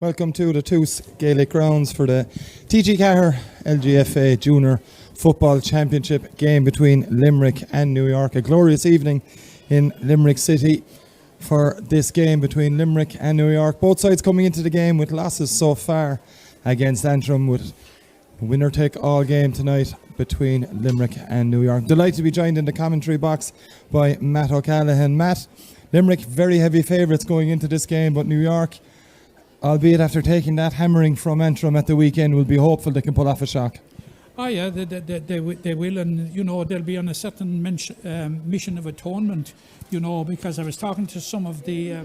Welcome to the Toos Gaelic grounds for the TG4 LGFA Junior Football Championship game between Limerick and New York. A glorious evening in Limerick City for this game between Limerick and New York. Both sides coming into the game with losses so far against Antrim, with winner take all game tonight between Limerick and New York. Delighted to be joined in the commentary box by Matt O'Callaghan. Matt, Limerick very heavy favourites going into this game, but New York, albeit after taking that hammering from Antrim at the weekend, will be hopeful they can pull off a shock. Oh yeah, they will, and they'll be on a certain mission of atonement, because I was talking to some of the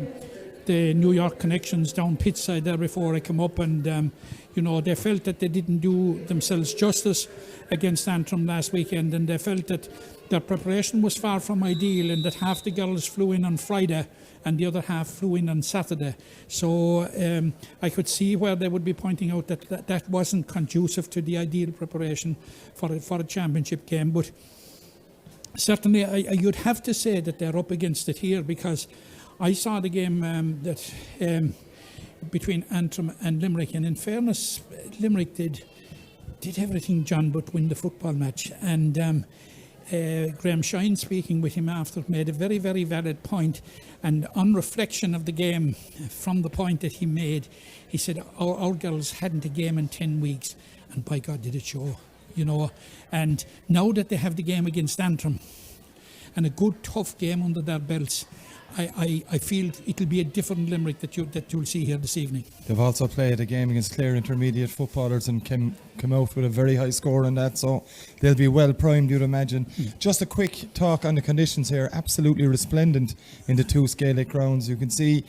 New York connections down pitchside there before I come up, and they felt that they didn't do themselves justice against Antrim last weekend, and they felt that their preparation was far from ideal, and that half the girls flew in on Friday and the other half flew in on Saturday. So I could see where they would be pointing out that wasn't conducive to the ideal preparation for a championship game. But certainly you'd have to say that they're up against it here, because I saw the game between Antrim and Limerick, and in fairness, Limerick did everything, John, but win the football match. And Graham Shine, speaking with him after, made a very, very valid point. And on reflection of the game, from the point that he made, he said, our girls hadn't a game in 10 weeks. And by God, did it show, And now that they have the game against Antrim, and a good, tough game under their belts, I feel it'll be a different Limerick that you'll see here this evening. They've also played a game against Clare intermediate footballers and come out with a very high score on that, so they'll be well primed, you'd imagine. Just a quick talk on the conditions here. Absolutely resplendent in the Toos Gaelic grounds. You can see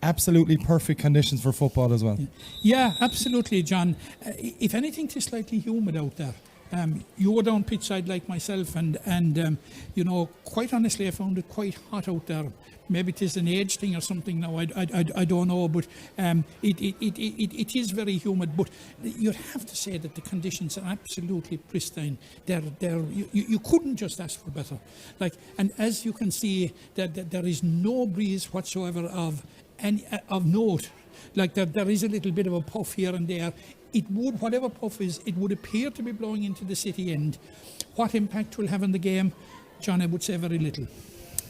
absolutely perfect conditions for football as well. Yeah, absolutely, John. If anything, it's slightly humid out there. You were down pitchside like myself, and quite honestly, I found it quite hot out there. Maybe it is an age thing or something now. I don't know, but it is very humid. But you'd have to say that the conditions are absolutely pristine. You couldn't just ask for better. And as you can see, that there is no breeze whatsoever of note. There is a little bit of a puff here and there. Whatever puff is, it would appear to be blowing into the city end. What impact will have on the game, John, I would say very little.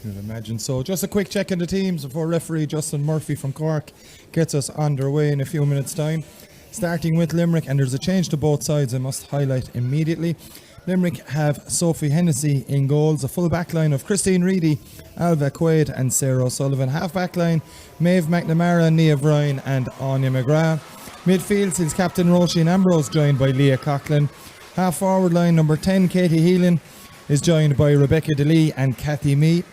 You'd imagine so. Just a quick check on the teams before referee Justin Murphy from Cork gets us underway in a few minutes' time. Starting with Limerick, and there's a change to both sides I must highlight immediately. Limerick have Sophie Hennessy in goals, a full back line of Christine Reedy, Alva Quaid and Sarah O'Sullivan. Half back line, Maeve McNamara, Niamh Ryan and Anya McGrath. Midfield sees Captain Roisin Ambrose, joined by Leah Coughlin. Half forward line, number 10 Katie Heelan is joined by Rebecca DeLee and Kathy Mee.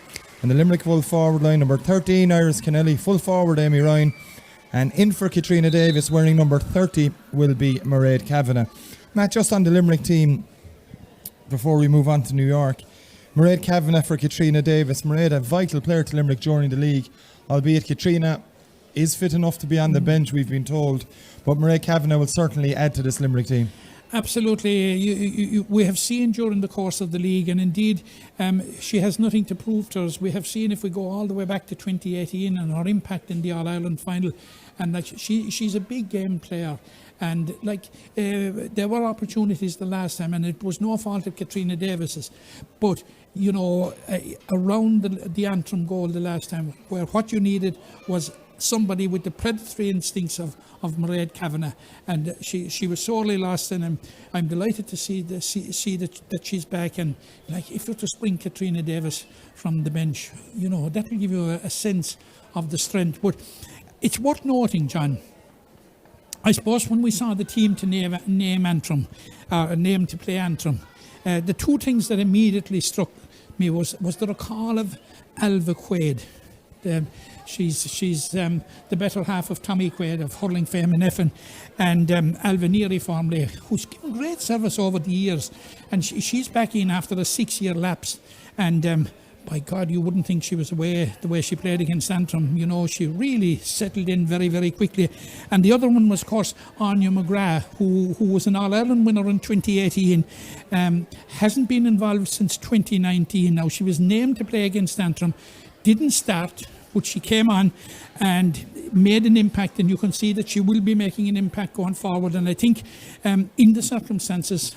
And the Limerick full forward line, number 13 Iris Kennelly, full forward Amy Ryan, and in for Katrina Davis wearing number 30 will be Mairead Kavanagh. Matt, just on the Limerick team before we move on to New York, Mairead Kavanagh for Katrina Davis. Mairead, a vital player to Limerick during the league, albeit Katrina is fit enough to be on the bench, we've been told, but Mairead Kavanagh will certainly add to this Limerick team. Absolutely. We have seen during the course of the league, and indeed she has nothing to prove to us. We have seen, if we go all the way back to 2018 and her impact in the All-Ireland final, and she's a big game player. And there were opportunities the last time, and it was no fault of Katrina Davis's, but around the Antrim goal the last time, where what you needed was somebody with the predatory instincts of Mairead Kavanagh, and she was sorely lost, and I'm delighted to see that she's back. And if you were to spring Katrina Davis from the bench, that will give you a sense of the strength. But it's worth noting, John, I suppose when we saw the team to name Antrim, name to play Antrim, the two things that immediately struck me was the recall of Alva Quaid. She's the better half of Tommy Quaid of hurling fame in Effin, and Alva Neary formerly, who's given great service over the years, and she's back in after a 6-year lapse, and by God, you wouldn't think she was away the way she played against Antrim. She really settled in very, very quickly. And the other one was, of course, Anya McGrath, who was an All-Ireland winner in 2018, hasn't been involved since 2019. Now, she was named to play against Antrim, didn't start, but she came on, and made an impact, and you can see that she will be making an impact going forward. And I think in the circumstances,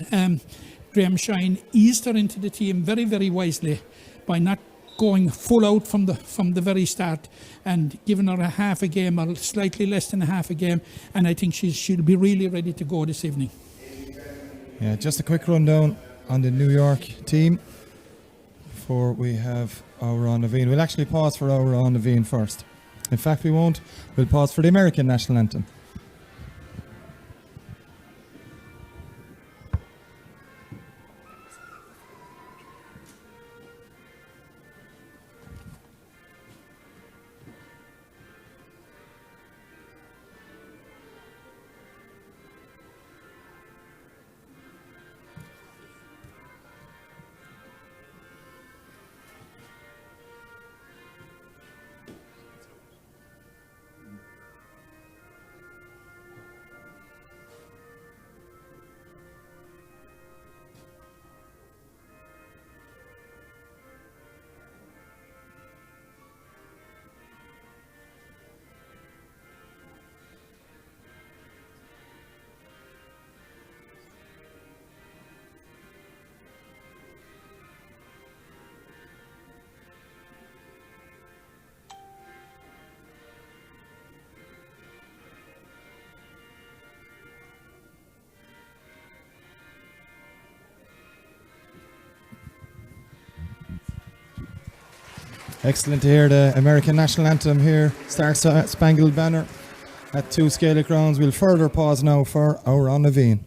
Graham Shine eased her into the team very, very wisely by not going full out from the very start and giving her a half a game or slightly less than a half a game. And I think she'll be really ready to go this evening. Yeah, just a quick rundown on the New York team before we have Aura Naveen. We'll actually pause for Aura Naveen first. In fact, we won't. We'll pause for the American national anthem. Excellent to hear the American national anthem here. Star Spangled Banner at 2 Gaelic rounds. We'll further pause now for Aura Naveen.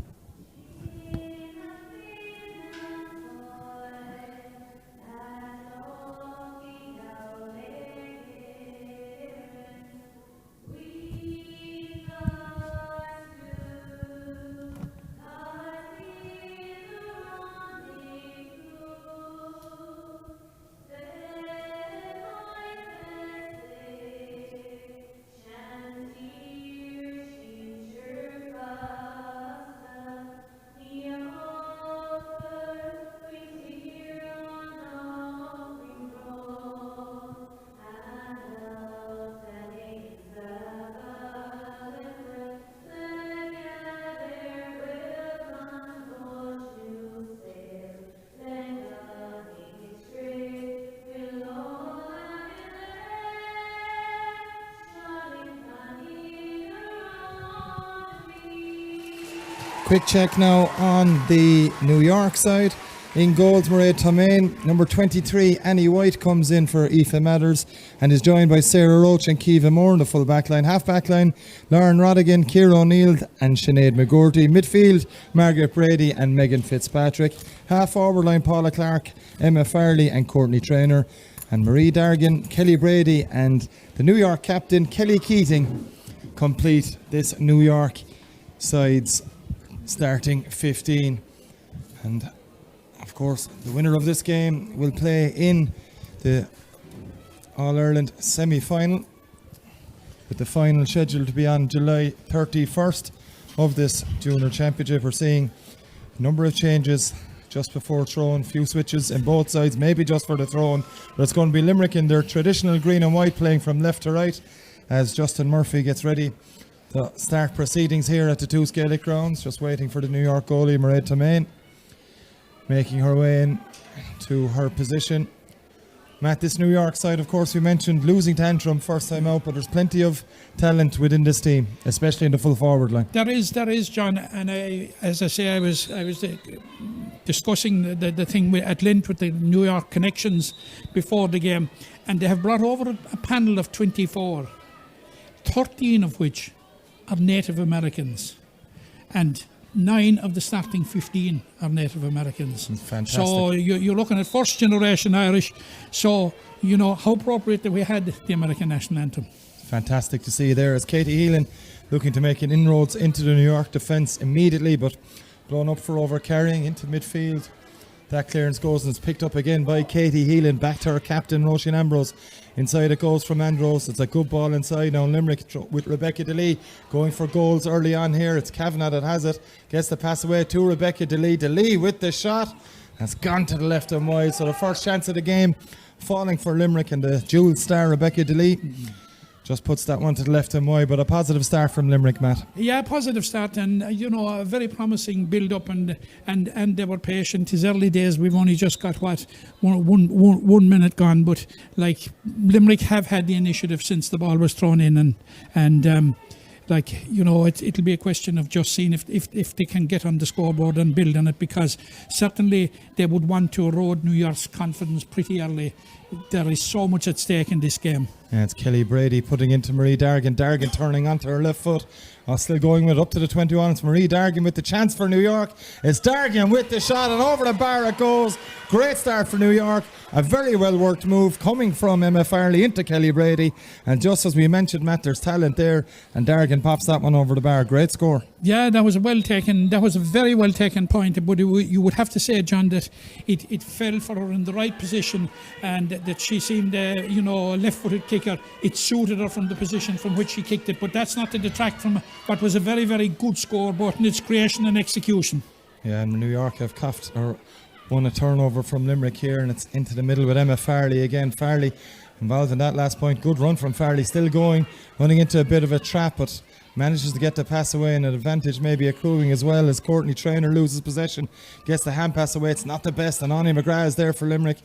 Quick check now on the New York side. In goals, Mairead Tomain. Number 23, Annie White, comes in for Aoife Mathers and is joined by Sarah Roach and Kiva Moore in the full backline. Half backline, Lauren Rodigan, Ciara O'Neill and Sinead McGourty. Midfield, Margaret Brady and Megan Fitzpatrick. Half forward line, Paula Clark, Emma Farley and Courtney Traynor. And Marie Dargan, Kelly Brady and the New York captain, Kelly Keating, complete this New York side's starting 15. And of course the winner of this game will play in the All-Ireland semi-final, with the final scheduled to be on July 31st of this junior championship. We're seeing a number of changes just before throwing, few switches in both sides, maybe just for the throwing, but it's going to be Limerick in their traditional green and white, playing from left to right as Justin Murphy gets ready to start proceedings here at the 2 Gaelic grounds. Just waiting for the New York goalie, Mairead Tomain, making her way in to her position. Matt, this New York side, of course, we mentioned losing to Antrim first time out, but there's plenty of talent within this team, especially in the full forward line. There is, John, and as I say, I was discussing the thing at length with the New York connections before the game, and they have brought over a panel of 24, 13 of which are Native Americans, and 9 of the starting 15 are Native Americans. Fantastic. So you're looking at first generation Irish. So, you know, how appropriate that we had the American national anthem. Fantastic to see you there as Katie Heelan looking to make an inroads into the New York defence immediately, but blown up for over carrying into midfield. That clearance goes and it's picked up again by Katie Heelan, back to her captain Roisin Ambrose. Inside it goes from Andros. It's a good ball inside now. Limerick with Rebecca DeLee going for goals early on here. It's Kavanagh that has it, gets the pass away to Rebecca DeLee. DeLee with the shot has gone to the left and wide, so the first chance of the game falling for Limerick and the jewel star Rebecca DeLee. Just puts that one to the left and wide, but a positive start from Limerick, Matt. Yeah, positive start, and a very promising build-up, and they were patient. It's early days. We've only just got one minute gone, but like Limerick have had the initiative since the ball was thrown in, and it'll be a question of just seeing if they can get on the scoreboard and build on it, because certainly they would want to erode New York's confidence pretty early. There is so much at stake in this game. Yeah, it's Kelly Brady putting into Marie Dargan. Dargan turning onto her left foot. Still going with it up to the 21. It's Marie Dargan with the chance for New York. It's Dargan with the shot, and over the bar it goes. Great start for New York. A very well worked move coming from Emma Farley into Kelly Brady. And just as we mentioned, Matt, there's talent there, and Dargan pops that one over the bar. Great score. Yeah, that was a very well taken point. But you would have to say, John, that it fell for her in the right position, and that she seemed a left-footed kicker. It suited her from the position from which she kicked it. But that's not to detract from what was a very, very good score, both in its creation and execution. Yeah, and New York have won a turnover from Limerick here, and it's into the middle with Emma Farley again. Farley involved in that last point. Good run from Farley, still going, running into a bit of a trap, but manages to get the pass away, and an advantage maybe accruing as well as Courtney Traynor loses possession, gets the hand pass away. It's not the best, and Anya McGrath is there for Limerick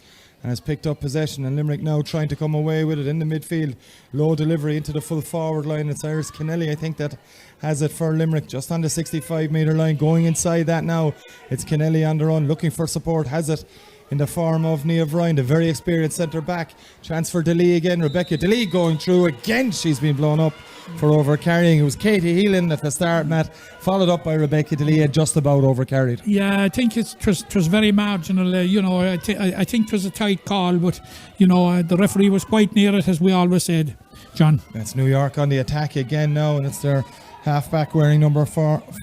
and has picked up possession, and Limerick now trying to come away with it in the midfield. Low delivery into the full forward line. It's Iris Kennelly, I think, that has it for Limerick, just on the 65 metre line. Going inside that now, it's Kennelly on the run, looking for support, has it in the form of Nia Vrine, the very experienced centre back. Chance for DeLee again. Rebecca DeLee going through again. She's been blown up for overcarrying. It was Katie Heelan at the start, Matt, followed up by Rebecca DeLee, and just about overcarried. Yeah, I think it was very marginal. I think it was a tight call, but the referee was quite near it, as we always said, John. That's New York on the attack again now, and it's their half-back wearing number 5,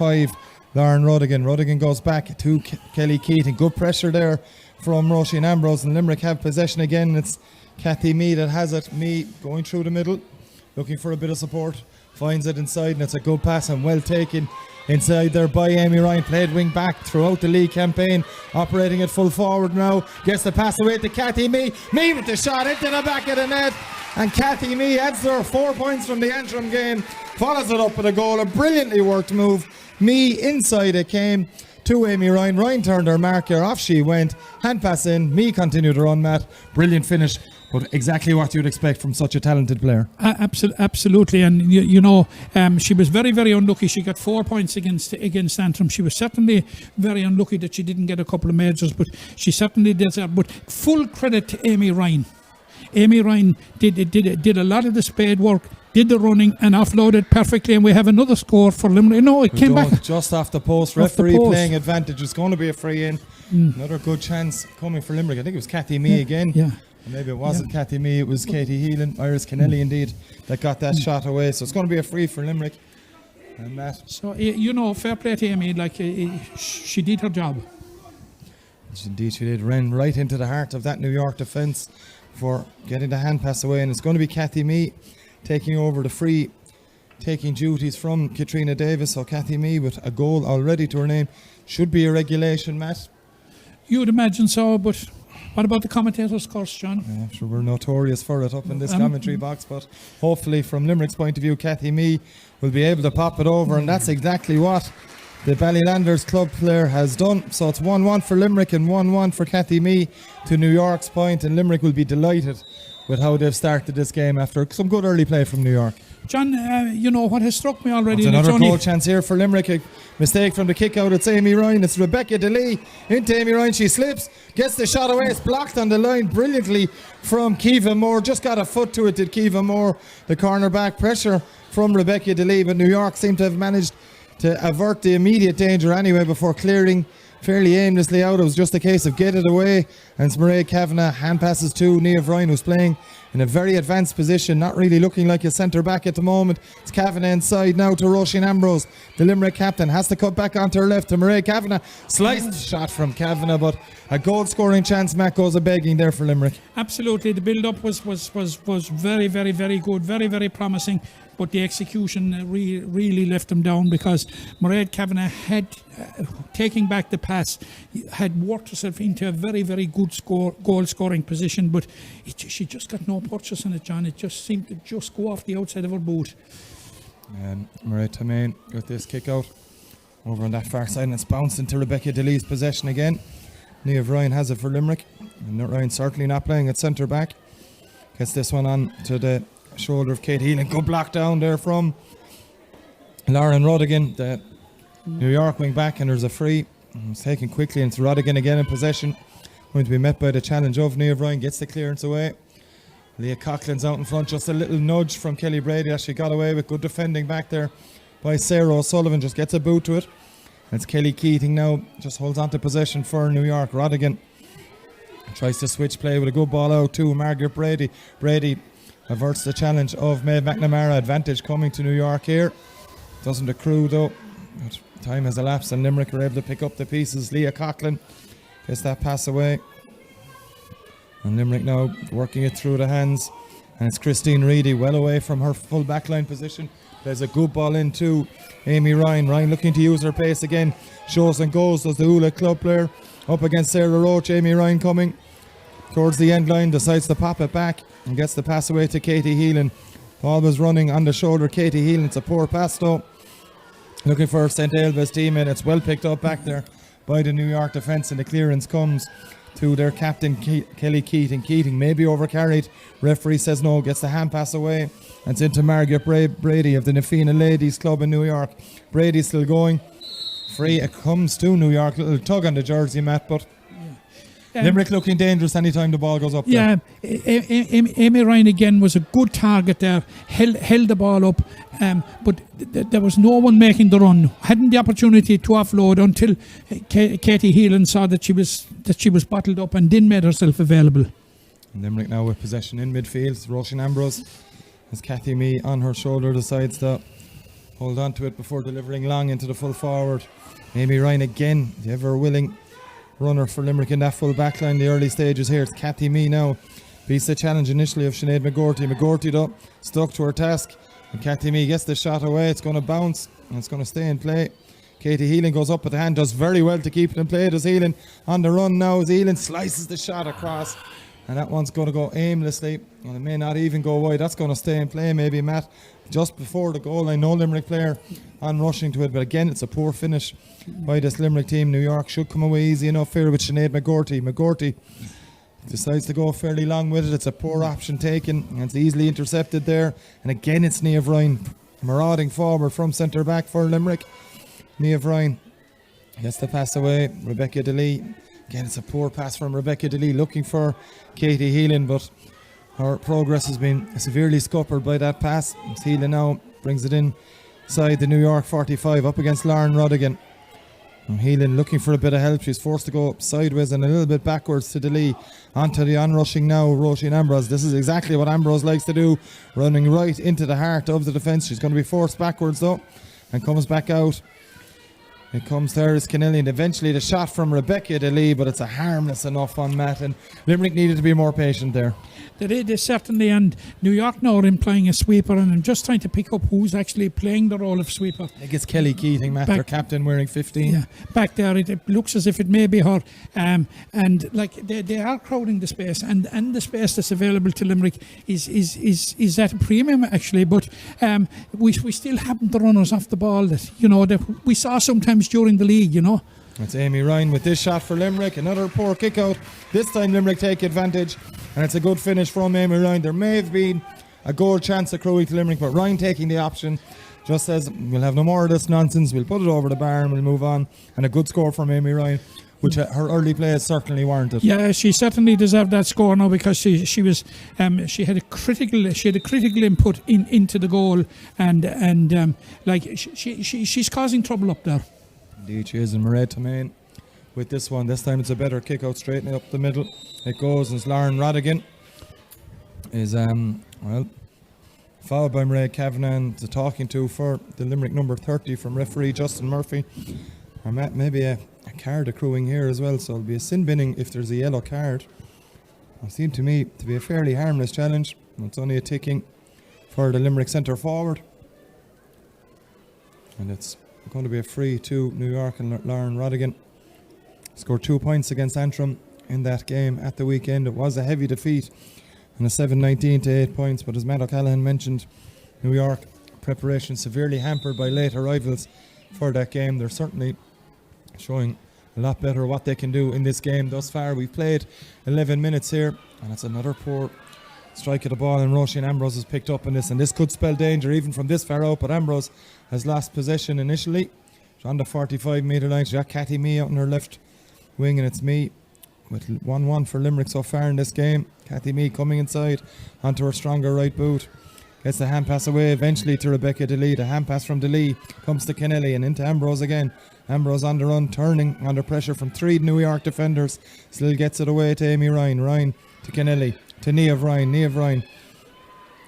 Lauren Rodigan. Rodigan goes back to Kelly Keating. Good pressure there from Roisin Ambrose, and Limerick have possession again. It's Kathy Mee that has it. Mee going through the middle, looking for a bit of support, finds it inside, and it's a good pass and well taken inside there by Amy Ryan. Played wing back throughout the league campaign, operating at full forward now, gets the pass away to Kathy Mee. Mee with the shot into the back of the net, and Kathy Mee adds her 4 points from the Antrim game, follows it up with a goal. A brilliantly worked move. Mee inside it came to Amy Ryan. Ryan turned her marker, off she went, hand pass in. Mee continued to run, Matt. Brilliant finish, but exactly what you'd expect from such a talented player. Absolutely, and she was very, very unlucky. She got 4 points against Antrim. She was certainly very unlucky that she didn't get a couple of majors, but she certainly deserved. But full credit to Amy Ryan. Amy Ryan did a lot of the spade work, did the running, and offloaded perfectly, and we have another score for Limerick. No, it came back just off the post. Referee playing advantage. It's going to be a free in. Another good chance coming for Limerick. I think it was Kathy Mee again. Yeah. Maybe it wasn't Kathy Mee, it was Katie Heelan, Iris Kennelly indeed, that got that shot away. So it's going to be a free for Limerick. And that. So, fair play to Amy. She did her job. Indeed she did. Ran right into the heart of that New York defence for getting the hand pass away. And it's going to be Kathy Mee taking over the free, taking duties from Katrina Davis. So Kathy Mee with a goal already to her name. Should be a regulation, Matt. You would imagine so, but what about the commentators' course, John? Yeah, sure, we're notorious for it up in this commentary box, but hopefully from Limerick's point of view, Kathy Mee will be able to pop it over, and that's exactly what the Ballylanders club player has done. So it's 1-1 for Limerick and 1-1 for Kathy Mee to New York's point, and Limerick will be delighted with how they've started this game after some good early play from New York. John, what has struck me already... There's another goal chance here for Limerick. A mistake from the kick out. It's Amy Ryan. It's Rebecca DeLee into Amy Ryan. She slips, gets the shot away. It's blocked on the line brilliantly from Kiva Moore. Just got a foot to it, did Kiva Moore. The cornerback. Pressure from Rebecca DeLee, but New York seem to have managed to avert the immediate danger anyway before clearing fairly aimlessly out. It was just a case of get it away, and it's Mairead Kavanagh. Hand passes to Nia Vrine, who's playing in a very advanced position, not really looking like a centre back at the moment. It's Kavanagh inside now to Roisin Ambrose. The Limerick captain has to cut back onto her left to Mairead Kavanagh. Sliced shot from Kavanagh, but a goal scoring chance. Matt goes a begging there for Limerick. Absolutely, the build up was very, very, very good, very, very promising. but the execution really left them down, because Mairead Kavanagh had, taking back the pass, had worked herself into a very, very good goal-scoring position, but she just got no purchase on it, John. It just seemed to just go off the outside of her boot. Mairead Tamain with this kick out over on that far side, and it's bounced into Rebecca DeLee's possession again. Niamh Ryan has it for Limerick, and Ryan certainly not playing at centre back. Gets this one on to the shoulder of Katie Healing. Good block down there from Lauren Rodigan, the New York wing back, and there's a free. It's taken quickly, and it's Rodigan again in possession. Going to be met by the challenge of Niamh Ryan. Gets the clearance away. Leah Coughlin's out in front. Just a little nudge from Kelly Brady as she got away with good defending back there by Sarah O'Sullivan. Just gets a boot to it. It's Kelly Keating now, just holds on to possession for New York. Rodigan tries to switch play with a good ball out to Margaret Brady. Brady averts the challenge of Maeve McNamara. Advantage coming to New York here. Doesn't accrue though. But time has elapsed and Limerick are able to pick up the pieces. Leah Coughlin gets that pass away. And Limerick now working it through the hands. And it's Christine Reedy well away from her full backline position. There's a good ball into Amy Ryan. Ryan looking to use her pace again. Shows and goes, does the Ula club player. Up against Sarah Roach. Amy Ryan coming towards the end line. Decides to pop it back and gets the pass away to Katie Heelan. Ball was running on the shoulder. Katie Heelan. It's a poor pass though. Looking for St. Ailbe's teammate. It's well picked up back there by the New York defence, and the clearance comes to their captain Kelly Keating. Keating maybe overcarried. Referee says no, gets the hand pass away. And it's into Margaret Brady of the Nafina Ladies Club in New York. Brady's still going. Free, it comes to New York. Little tug on the jersey, Matt, but Limerick looking dangerous anytime the ball goes up there. Amy Ryan again was a good target there. Held the ball up, but there was no one making the run. Hadn't the opportunity to offload until Katie Heelan saw that she was bottled up and then made herself available. And Limerick now with possession in midfield. Roisin Ambrose has Cathy Mee on her shoulder, decides to hold on to it before delivering long into the full forward. Amy Ryan again, the ever willing runner for Limerick in that full back line. The early stages here. It's Cathy Mee now. Beats the challenge initially of Sinead McGorty. McGorty though stuck to her task, and Cathy Mee gets the shot away. It's going to bounce and it's going to stay in play. Katie Heelan goes up with the hand, does very well to keep it in play. Does Heelan on the run now as Heelan slices the shot across, and that one's going to go aimlessly, and it may not even go wide. That's going to stay in play maybe, Matt, just before the goal line. No Limerick player on rushing to it, but again it's a poor finish by this Limerick team. New York should come away easy enough here with Sinead McGorty. McGorty decides to go fairly long with it. It's a poor option taken, and it's easily intercepted there. And again it's Niamh Ryan marauding forward from centre back for Limerick. Niamh Ryan gets the pass away. Rebecca DeLee. Again, it's a poor pass from Rebecca DeLee looking for Katie Heelan, but her progress has been severely scuppered by that pass. Heelan now brings it inside the New York 45 up against Lauren Rodigan. And Heelan looking for a bit of help. She's forced to go sideways and a little bit backwards to DeLee. Onto the onrushing now, Roisin Ambrose. This is exactly what Ambrose likes to do, running right into the heart of the defence. She's going to be forced backwards though and comes back out. It comes there is Kennelly, and eventually the shot from Rebecca DeLee, but it's a harmless enough on Matt, and Limerick needed to be more patient there. They certainly, and New York now are employing a sweeper, and I'm just trying to pick up who's actually playing the role of sweeper. I think it's Kelly Keating, Matt, their captain, wearing 15. Yeah, back there it looks as if it may be her, and like they are crowding the space, and the space that's available to Limerick is at a premium actually, but we still haven't the runners off the ball that that we saw sometimes during the league. It's Amy Ryan with this shot for Limerick. Another poor kick out. This time Limerick take advantage, and it's a good finish from Amy Ryan. There may have been a goal chance accruing to Limerick, but Ryan taking the option just says we'll have no more of this nonsense, we'll put it over the bar and we'll move on. And a good score from Amy Ryan, which her early play is certainly warranted. Yeah, she certainly deserved that score now, because she had a critical input into the goal, and she's causing trouble up there. Indeed she is. And Mairead Tamain with this one. This time it's a better kick out, straightening up the middle. It goes, and it's Lauren Rodigan is followed by Mairead Kavanagh. The talking to for the Limerick number 30 from referee Justin Murphy. Or maybe a card accruing here as well, so it'll be a sin binning if there's a yellow card. It seemed to me to be a fairly harmless challenge. It's only a ticking for the Limerick centre forward. And it's going to be a free to New York, and Lauren Rodigan scored 2 points against Antrim in that game at the weekend. It was a heavy defeat and a 7-19 to 8 points, but as Matt O'Callaghan mentioned, New York preparation severely hampered by late arrivals for that game. They're certainly showing a lot better what they can do in this game thus far. We've played 11 minutes here, and it's another poor strike of the ball, and Roisin Ambrose has picked up on this, and this could spell danger even from this far out, but Ambrose has lost possession initially. She's on the 45 metre line. She's got Cathy Mee out on her left wing, and it's Mee with 1-1 for Limerick so far in this game. Cathy Mee coming inside onto her stronger right boot. Gets the hand pass away eventually to Rebecca DeLee. The hand pass from DeLee comes to Kennelly and into Ambrose again. Ambrose on the run, turning under pressure from 3 New York defenders. Still gets it away to Amy Ryan. Ryan to Kennelly, to Niamh Ryan. Niamh Ryan.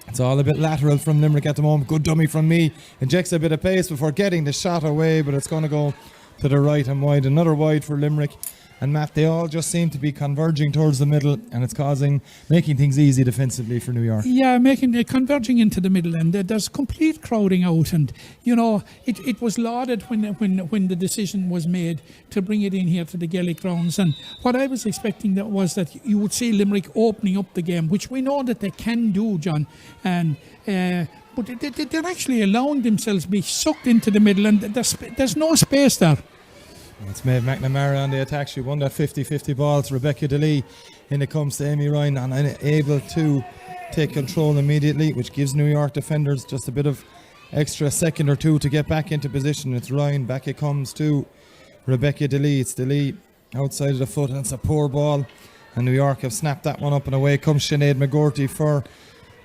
It's all a bit lateral from Limerick at the moment. Good dummy from me. Injects a bit of pace before getting the shot away, but it's going to go to the right and wide. Another wide for Limerick. And Matt, they all just seem to be converging towards the middle, and it's making things easy defensively for New York. Yeah, converging into the middle, and there's complete crowding out. And it was lauded when the decision was made to bring it in here to the Gaelic grounds. And what I was expecting was that you would see Limerick opening up the game, which we know that they can do, John. And but they're actually allowing themselves to be sucked into the middle, and there's no space there. It's Maeve McNamara on the attack. She won that 50-50 ball to Rebecca DeLee. In it comes to Amy Ryan, and able to take control immediately, which gives New York defenders just a bit of extra second or two to get back into position. It's Ryan, back it comes to Rebecca DeLee. It's DeLee outside of the foot, and it's a poor ball. And New York have snapped that one up, and away comes Sinead McGorty for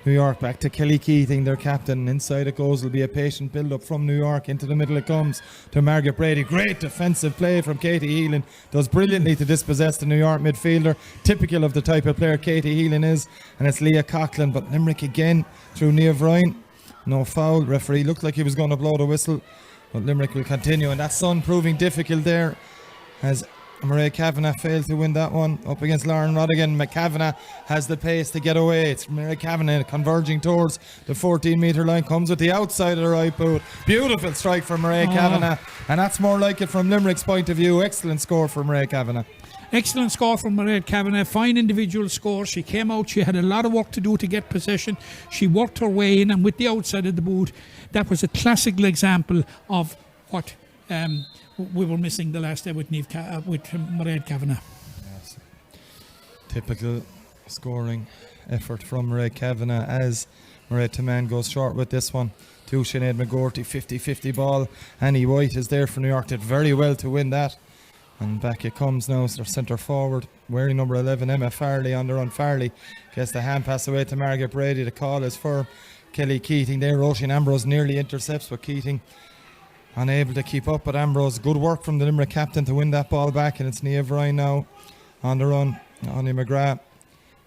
New York. Back to Kelly Keating, their captain. Inside it goes. Will be a patient build-up from New York. Into the middle it comes to Margaret Brady. Great defensive play from Katie Heelan. Does brilliantly to dispossess the New York midfielder. Typical of the type of player Katie Heelan is. And it's Leah Coughlin. But Limerick again through Niamh Ryan. No foul. Referee looked like he was going to blow the whistle. But Limerick will continue. And that sun proving difficult there as Mairead Kavanagh failed to win that one up against Lauren Rodigan. McKavanagh has the pace to get away. It's Mairead Kavanagh converging towards the 14 metre line. Comes with the outside of the right boot. Beautiful strike from Mairead Kavanagh. And that's more like it from Limerick's point of view. Excellent score from Mairead Kavanagh. Excellent score from Mairead Kavanagh. Fine individual score. She came out. She had a lot of work to do to get possession. She worked her way in, and with the outside of the boot, that was a classical example of what we were missing the last day with Mairead Kavanagh. Yes. Typical scoring effort from Mairead Kavanagh as Mairead Taman goes short with this one. To Sinead McGorty, 50-50 ball. Annie White is there for New York. Did very well to win that. And back it comes now. So their centre forward, wearing number 11, Emma Farley on the run. Farley gets the hand pass away to Margaret Brady. The call is for Kelly Keating there. Roisin Ambrose nearly intercepts, but Keating unable to keep up with Ambrose. Good work from the Limerick captain to win that ball back, and it's Niamh Ryan now on the run. Anya McGrath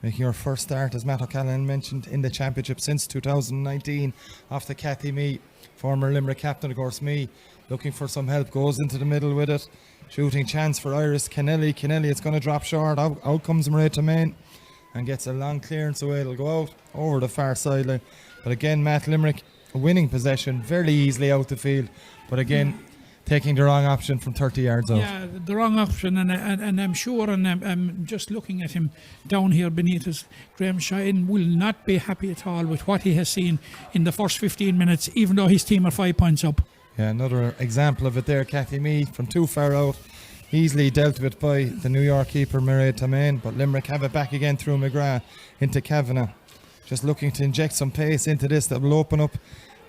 making her first start, as Matt O'Callaghan mentioned, in the championship since 2019 off the Cathy Mee, former Limerick captain. Of course, Mee looking for some help, goes into the middle with it. Shooting chance for Iris Kennelly. It's going to drop short. Out comes Mairead Taman and gets a long clearance away. It'll go out over the far sideline. But again, Matt, Limerick winning possession very easily out the field, but again taking the wrong option from 30 yards out. Yeah, the wrong option, and I'm sure, and I'm just looking at him down here beneath us, Graham Shine will not be happy at all with what he has seen in the first 15 minutes, even though his team are 5 points up. Yeah, another example of it there. Cathy Mee from too far out, easily dealt with by the New York keeper Mairead Taman, but Limerick have it back again through McGrath into Kavanagh. Just looking to inject some pace into this that will open up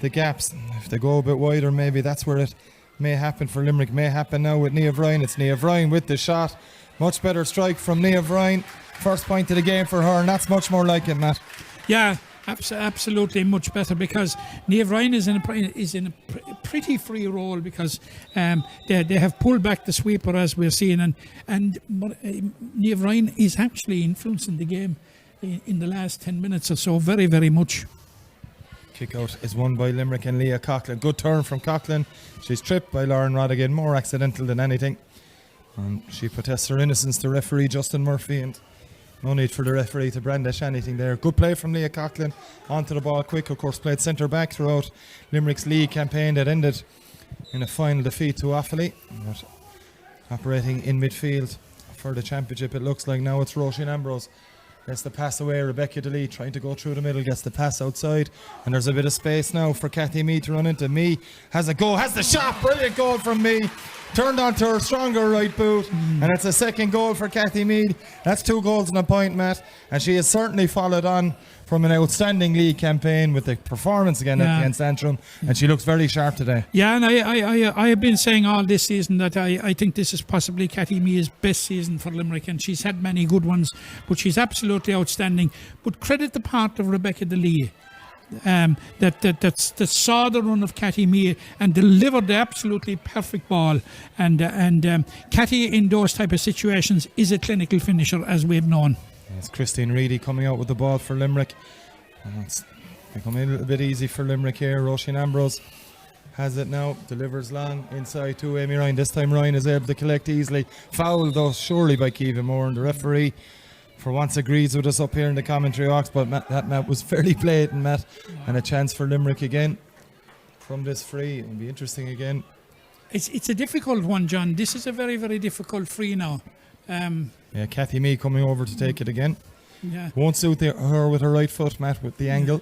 the gaps. If they go a bit wider, maybe that's where it may happen for Limerick. May happen now with Niamh Ryan. It's Niamh Ryan with the shot. Much better strike from Niamh Ryan. First point of the game for her, and that's much more like it, Matt. Yeah, absolutely much better, because Niamh Ryan is in a pretty free role, because they have pulled back the sweeper, as we're seeing, and Niamh Ryan is actually influencing the game in the last 10 minutes or so very, very much. Kick out is won by Limerick and Leah Coughlin. Good turn from Coughlin. She's tripped by Lauren Rodigan, more accidental than anything. And she protests her innocence to referee Justin Murphy, and No need for the referee to brandish anything there. Good play from Leah Coughlin. Onto the ball quick, of course, played centre back throughout Limerick's league campaign that ended in a final defeat to Offaly. But operating in midfield for the championship, it looks like now it's Roisin Ambrose. Gets the pass away. Rebecca DeLee trying to go through the middle, gets the pass outside, and there's a bit of space now for Kathy Mee to run into. Mee has a go, has the shot. Brilliant goal from Mee. Turned onto her stronger right boot, and it's a second goal for Kathy Mead. That's 2 goals and a point, Matt, and she has certainly followed on from an outstanding league campaign with the performance again against Antrim, and she looks very sharp today. Yeah, and I have been saying all this season that I think this is possibly Kathy Mee's best season for Limerick, and she's had many good ones, but she's absolutely outstanding. But credit the part of Rebecca DeLee. That saw the run of Kathy Mee and delivered the absolutely perfect ball, and Kathy in those type of situations is a clinical finisher, as we've known. It's Christine Reedy coming out with the ball for Limerick. It's becoming a little bit easy for Limerick here. Roisin Ambrose has it now, delivers long inside to Amy Ryan. This time Ryan is able to collect easily. Foul though surely by Keevan Moore, and the referee for once agrees with us up here in the commentary box, but Matt was fairly blatant, Matt, and a chance for Limerick again from this free. It'll be interesting again. It's a difficult one, John. This is a very, very difficult free now. Kathy Mee coming over to take it again. Yeah. Won't suit her with her right foot, Matt, with the angle.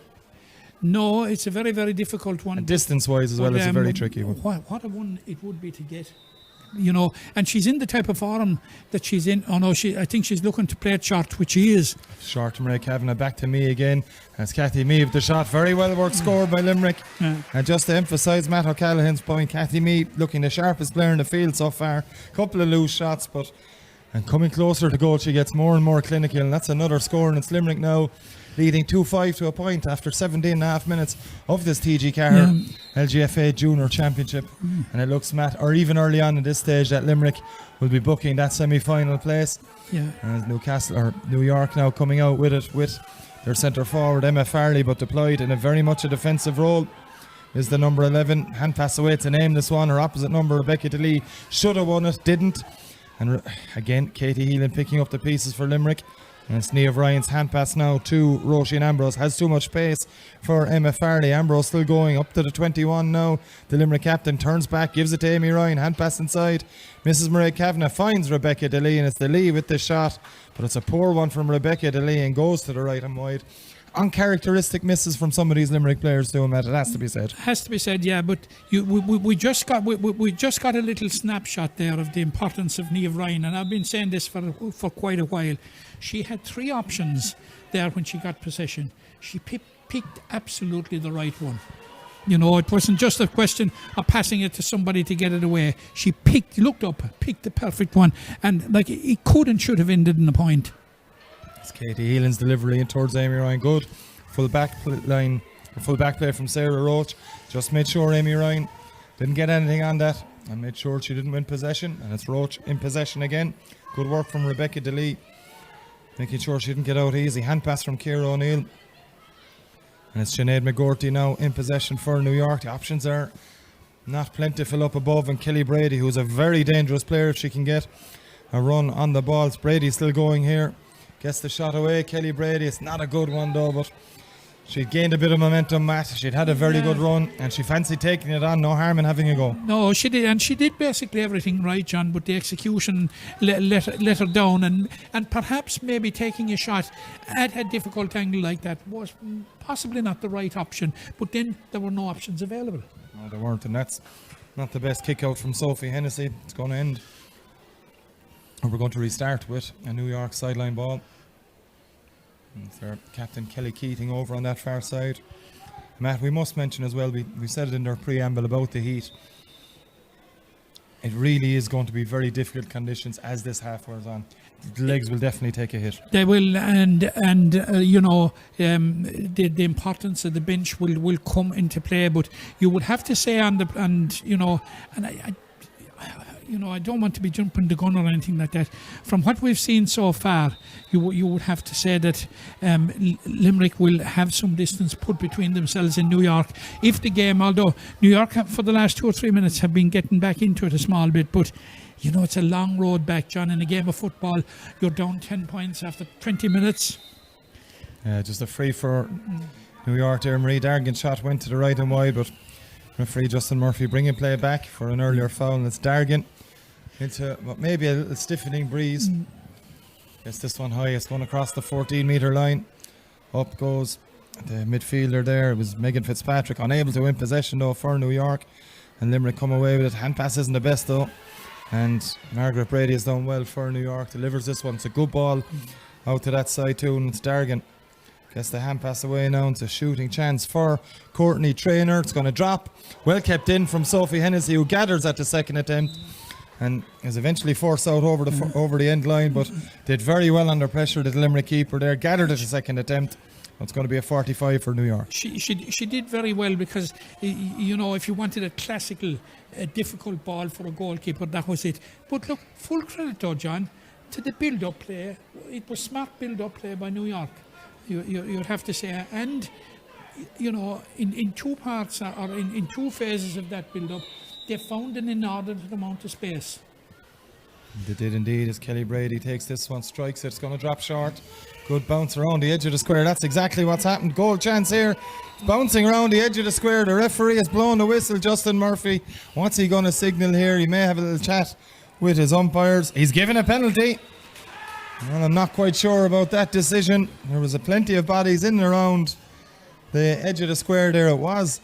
No, it's a very, very difficult one. And distance-wise as well, it's a very tricky one. What a one it would be to get. And she's in the type of form that she's in. I think she's looking to play it short, which she is. Short to Maria Kavanagh, back to Mee again. As Kathy Mee with the shot, very well worked score by Limerick. And just to emphasise Matt O'Callaghan's point, Kathy Mee looking the sharpest player in the field so far. Couple of loose shots, and coming closer to goal, she gets more and more clinical, and that's another score, and it's Limerick now leading 2-5 to a point after 17.5 minutes of this TG4 LGFA Junior Championship. And it looks, Matt, or even early on in this stage, that Limerick will be booking that semi-final place. And New York now coming out with it with their centre forward Emma Farley, but deployed in a very much a defensive role is the number 11. Hand pass away to name this one. Her opposite number, Rebecca DeLee, should have won it, didn't. And again, Katie Heelan picking up the pieces for Limerick. And it's Niamh Ryan's hand pass now to Roisin Ambrose. Has too much pace for Emma Farley. Ambrose still going up to the 21 now. The Limerick captain turns back, gives it to Amy Ryan. Hand pass inside. Mrs. Maria Kavanagh finds Rebecca DeLee, and it's DeLee with the shot. But it's a poor one from Rebecca DeLee and goes to the right and wide. Uncharacteristic misses from some of these Limerick players doing that. It has to be said. Has to be said, yeah. But we just got a little snapshot there of the importance of Niamh Ryan, and I've been saying this for quite a while. She had 3 options there when she got possession. She picked absolutely the right one. It wasn't just a question of passing it to somebody to get it away. She looked up, picked the perfect one, and it could and should have ended in a point. It's Katie Heelan's delivery in towards Amy Ryan. Good full back play from Sarah Roach. Just made sure Amy Ryan didn't get anything on that and made sure she didn't win possession. And it's Roach in possession again. Good work from Rebecca DeLee, making sure she didn't get out easy. Hand pass from Ciara O'Neill. And it's Sinead McGorty now in possession for New York. The options are not plentiful up above, and Kelly Brady, who's a very dangerous player if she can get a run on the balls. Brady's still going here. Gets the shot away, Kelly Brady. It's not a good one though, but she'd gained a bit of momentum, Matt. She'd had a very good run, and she fancied taking it on. No harm in having a go. No, she did, and she did basically everything right, John, but the execution let her down, and perhaps maybe taking a shot at a difficult angle like that was possibly not the right option, but then there were no options available. No, there weren't, and that's not the best kick out from Sophie Hennessy. It's going to end. And we're going to restart with a New York sideline ball. It's their captain Kelly Keating over on that far side. Matt, we must mention as well, we said it in their preamble about the heat. It really is going to be very difficult conditions as this half wears on. The legs will definitely take a hit. They will, and the importance of the bench will come into play. But you would have to say I don't want to be jumping the gun or anything like that. From what we've seen so far, you would have to say that Limerick will have some distance put between themselves and New York. If the game, although New York for the last 2 or 3 minutes have been getting back into it a small bit, but it's a long road back, John. In a game of football, you're down 10 points after 20 minutes. Just a free for New York there. Marie Dargan's shot went to the right and wide, but referee Justin Murphy bringing play back for an earlier foul, and it's Dargan into what may be a little stiffening breeze. Gets this one high. It's going across the 14-metre line. Up goes the midfielder there. It was Megan Fitzpatrick, unable to win possession though for New York, and Limerick come away with it. Hand pass isn't the best though, and Margaret Brady has done well for New York. Delivers this one. It's a good ball out to that side too, and it's Dargan. Gets the hand pass away now. It's a shooting chance for Courtney Traynor. It's going to drop. Well kept in from Sophie Hennessy, who gathers at the second attempt and is eventually forced out over the end line, but did very well under pressure. The Limerick keeper there gathered at the second attempt. It's going to be a 45 for New York. She did very well because, if you wanted a classical, difficult ball for a goalkeeper, that was it. But look, full credit though, John, to the build-up play. It was smart build-up play by New York. You'd have to say, and in two parts or in two phases of that build-up, they found an inordinate amount of space. They did indeed, as Kelly Brady takes this one, strikes it. It's going to drop short. Good bounce around the edge of the square. That's exactly what's happened. Goal chance here. Bouncing around the edge of the square. The referee has blown the whistle. Justin Murphy. What's he going to signal here? He may have a little chat with his umpires. He's given a penalty. Well, I'm not quite sure about that decision. There was plenty of bodies in and around the edge of the square there. It was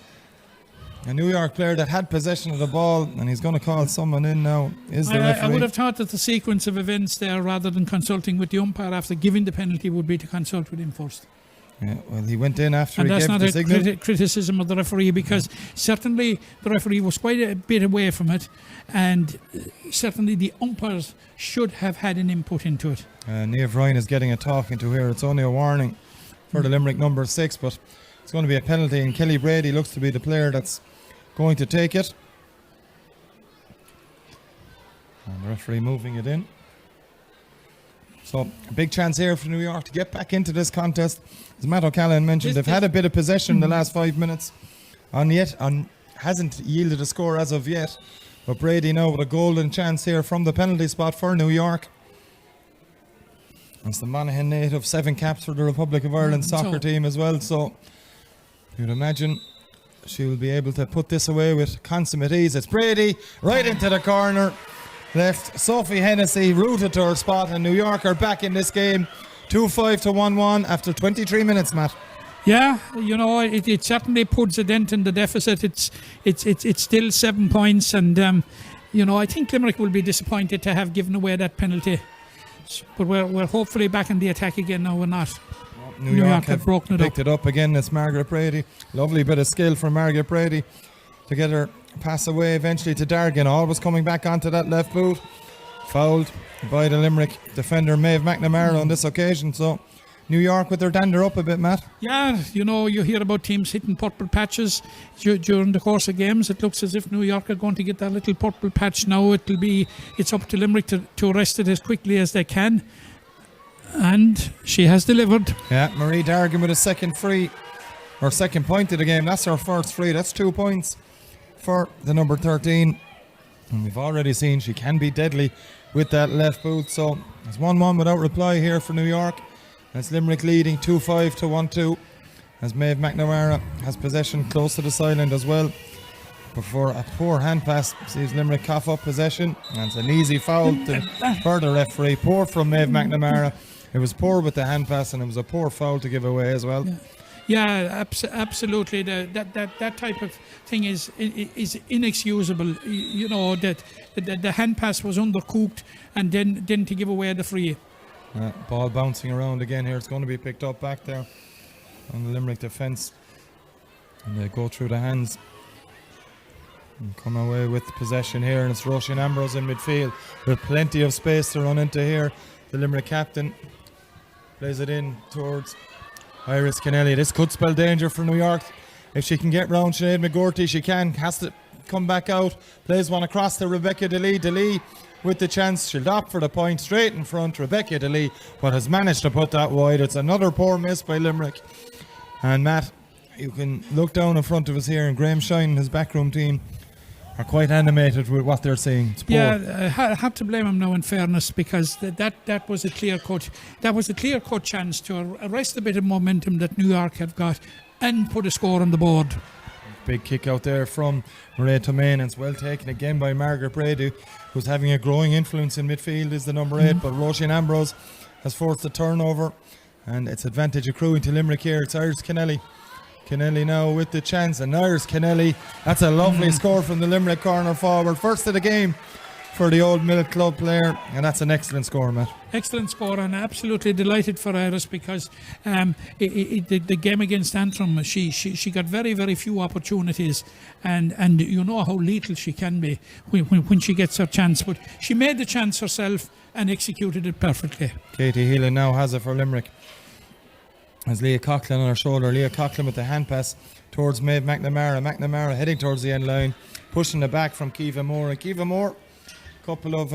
a New York player that had possession of the ball, and he's going to call someone in now. Is the referee? I would have thought that the sequence of events there, rather than consulting with the umpire after giving the penalty, would be to consult with him first. Yeah, well, he went in after and he gave the signal. And that's not a criticism of the referee, because certainly the referee was quite a bit away from it, and certainly the umpires should have had an input into it. Niamh Ryan is getting a talking to here. It's only a warning for the Limerick number 6, but it's going to be a penalty, and Kelly Brady looks to be the player that's going to take it. And the referee moving it in. So a big chance here for New York to get back into this contest. As Matt O'Callaghan mentioned, they've had a bit of possession in the last 5 minutes. Hasn't yielded a score as of yet. But Brady now with a golden chance here from the penalty spot for New York. It's the Monaghan native, 7 caps for the Republic of Ireland soccer team as well. So you'd imagine she will be able to put this away with consummate ease. It's Brady right into the corner. Left Sophie Hennessy rooted to her spot, and New York are back in this game 2-5 to 1-1 after 23 minutes, Matt. Yeah, it certainly puts a dent in the deficit. It's still 7 points, and I think Limerick will be disappointed to have given away that penalty. But we're hopefully back in the attack again now. We're not. New York have broken picked it up again. It's Margaret Brady. Lovely bit of skill from Margaret Brady to get her pass away eventually to Dargan. Always coming back onto that left boot. Fouled by the Limerick defender Maeve McNamara on this occasion. So New York with their dander up a bit, Matt. Yeah, you hear about teams hitting purple patches during the course of games. It looks as if New York are going to get that little purple patch now. It's up to Limerick to arrest it as quickly as they can. And she has delivered. Yeah, Marie Dargan with a second free, or second point of the game. That's her first free. That's 2 points for the number 13. And we've already seen she can be deadly with that left boot. So it's 1-1 without reply here for New York. That's Limerick leading 2-5 to 1-2. As Maeve McNamara has possession close to the sideline as well. Before a poor hand pass sees Limerick cough up possession. And it's an easy foul for the referee. Poor from Maeve McNamara. It was poor with the hand pass, and it was a poor foul to give away as well. Yeah, absolutely. That type of thing is inexcusable. That the hand pass was undercooked, and then to give away the free. Ball bouncing around again here. It's going to be picked up back there on the Limerick defence, and they go through the hands and come away with possession here. And it's Roisin Ambrose in midfield with plenty of space to run into here. The Limerick captain plays it in towards Iris Kennelly. This could spell danger for New York. If she can get round Sinead McGorty, she can. Has to come back out. Plays one across to Rebecca DeLee. DeLee with the chance. She'll opt for the point straight in front. Rebecca DeLee, but has managed to put that wide. It's another poor miss by Limerick. And Matt, you can look down in front of us here, and Graham Shine and his backroom team are quite animated with what they're seeing. It's poor. Yeah, I have to blame him now, in fairness, because that was a clear cut. That was a clear cut chance to arrest a bit of momentum that New York have got and put a score on the board. Big kick out there from Mairead Tomaine, and it's well taken again by Margaret Brady, who's having a growing influence in midfield, is the number 8. But Roisin Ambrose has forced the turnover, and it's advantage accruing to Limerick here. It's Iris Kennelly. Kennelly now with the chance, and Iris Kennelly, that's a lovely score from the Limerick corner forward. First of the game for the Old Mill Club player, and that's an excellent score, Matt. Excellent score, and absolutely delighted for Iris, because the game against Antrim, she got very, very few opportunities, and you know how lethal she can be when she gets her chance. But she made the chance herself and executed it perfectly. Katie Healan now has it for Limerick. As Leah Coughlin on her shoulder. Leah Coughlin with the hand pass towards Maeve McNamara. McNamara heading towards the end line, pushing it back from Kiva Moore. And Kiva Moore, a couple of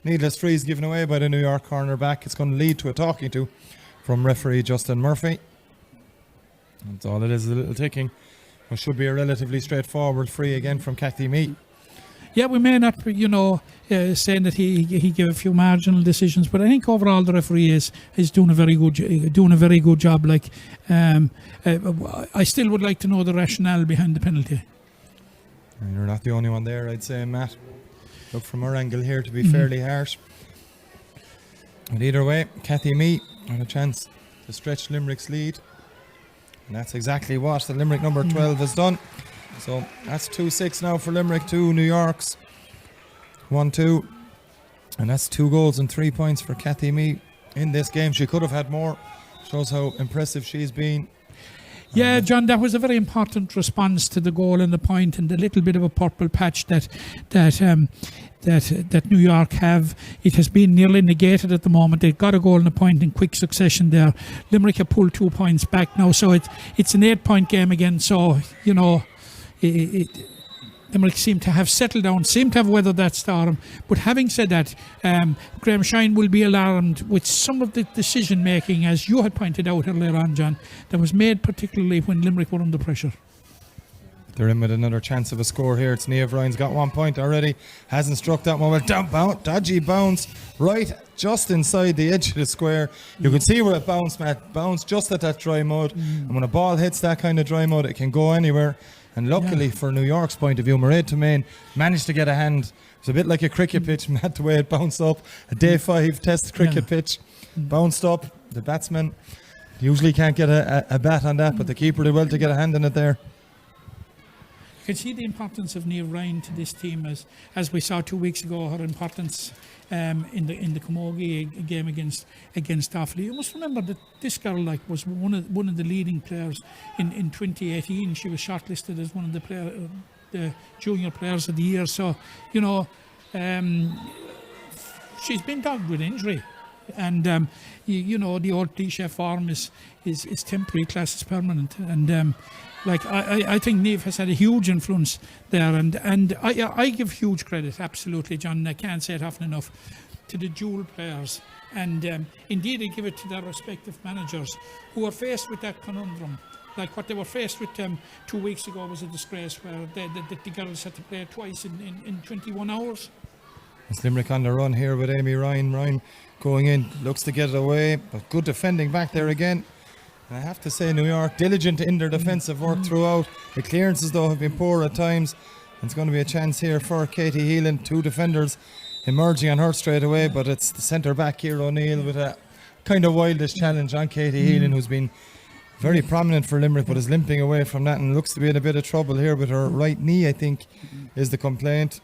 needless frees given away by the New York cornerback. It's going to lead to a talking to from referee Justin Murphy. That's all it is, a little ticking. It should be a relatively straightforward free again from Cathy Mee. Yeah, we may not, saying that he gave a few marginal decisions, but I think overall the referee is doing a very good job. Like, I still would like to know the rationale behind the penalty. And you're not the only one there, I'd say, Matt. Look from our angle here to be fairly harsh. But either way, Cathy Mee had a chance to stretch Limerick's lead, and that's exactly what the Limerick number 12 has done. So that's 2-6 now for Limerick, 2 New Yorks, 1-2. And that's 2 goals and 3 points for Cathy Mee in this game. She could have had more. Shows how impressive she's been. Yeah, John, that was a very important response to the goal and the point, and the little bit of a purple patch that New York have. It has been nearly negated at the moment. They got a goal and a point in quick succession there. Limerick have pulled 2 points back now, so it's an 8-point game again. So, Limerick seem to have settled down, seem to have weathered that storm. But having said that, Graham Shine will be alarmed with some of the decision making, as you had pointed out earlier on, John, that was made particularly when Limerick were under pressure. They're in with another chance of a score here. It's Niamh Ryan's got 1 point already. Hasn't struck that one. Well, dodgy bounce right just inside the edge of the square. You can see where it bounced, Matt. Bounced just at that dry mud. And when a ball hits that kind of dry mud, it can go anywhere. And luckily for New York's point of view, Mairead Tomaine managed to get a hand. It's a bit like a cricket pitch, Matt, the way it bounced up. A day 5 test cricket pitch. Bounced up. The batsman usually can't get a bat on that, but the keeper did well to get a hand in it there. You can see the importance of Niamh Ryan to this team, as we saw 2 weeks ago, her importance in the Camogie game against Offaly. You must remember that this girl was one of the leading players in 2018. She was shortlisted as one of the junior players of the year. So she's been dogged with injury, and the old cliche form is temporary, class is permanent, and. I think Niamh has had a huge influence there, and I give huge credit, absolutely, John. I can't say it often enough, to the dual players, and indeed I give it to their respective managers who are faced with that conundrum. Like what they were faced with 2 weeks ago was a disgrace, where the girls had to play twice in 21 hours. It's Limerick on the run here with Amy Ryan. Ryan going in, looks to get it away, but good defending back there again. I have to say, New York diligent in their defensive work throughout. The clearances though have been poor at times. It's going to be a chance here for Katie Healan. 2 defenders emerging on her straight away, but it's the centre back here, O'Neill, with a kind of wildish challenge on Katie Healan, who's been very prominent for Limerick, but is limping away from that and looks to be in a bit of trouble here with her right knee, I think, is the complaint.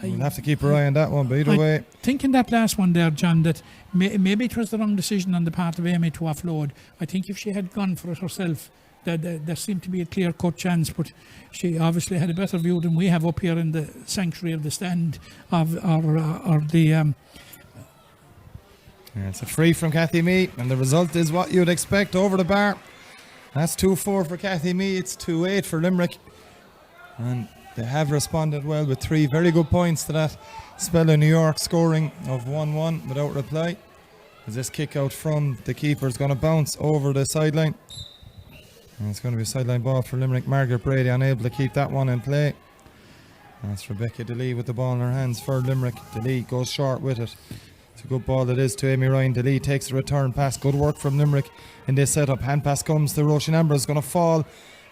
We'll have to keep our eye on that one, but either way. Thinking that last one there, John, that maybe it was the wrong decision on the part of Amy to offload. I think if she had gone for it herself, there seemed to be a clear-cut chance, but she obviously had a better view than we have up here in the sanctuary of the stand it's a free from Cathy Mee, and the result is what you'd expect, over the bar. That's 2-4 for Cathy Mee. It's 2-8 for Limerick, and they have responded well with 3 very good points to that spell of New York scoring of 1-1 without reply. As this kick out from the keeper is going to bounce over the sideline. And it's going to be a sideline ball for Limerick. Margaret Brady unable to keep that one in play. That's Rebecca DeLee with the ball in her hands for Limerick. DeLee goes short with it. It's a good ball it is to Amy Ryan. DeLee takes the return pass. Good work from Limerick in this setup. Hand pass comes to Roisin Ambrose. Going to fall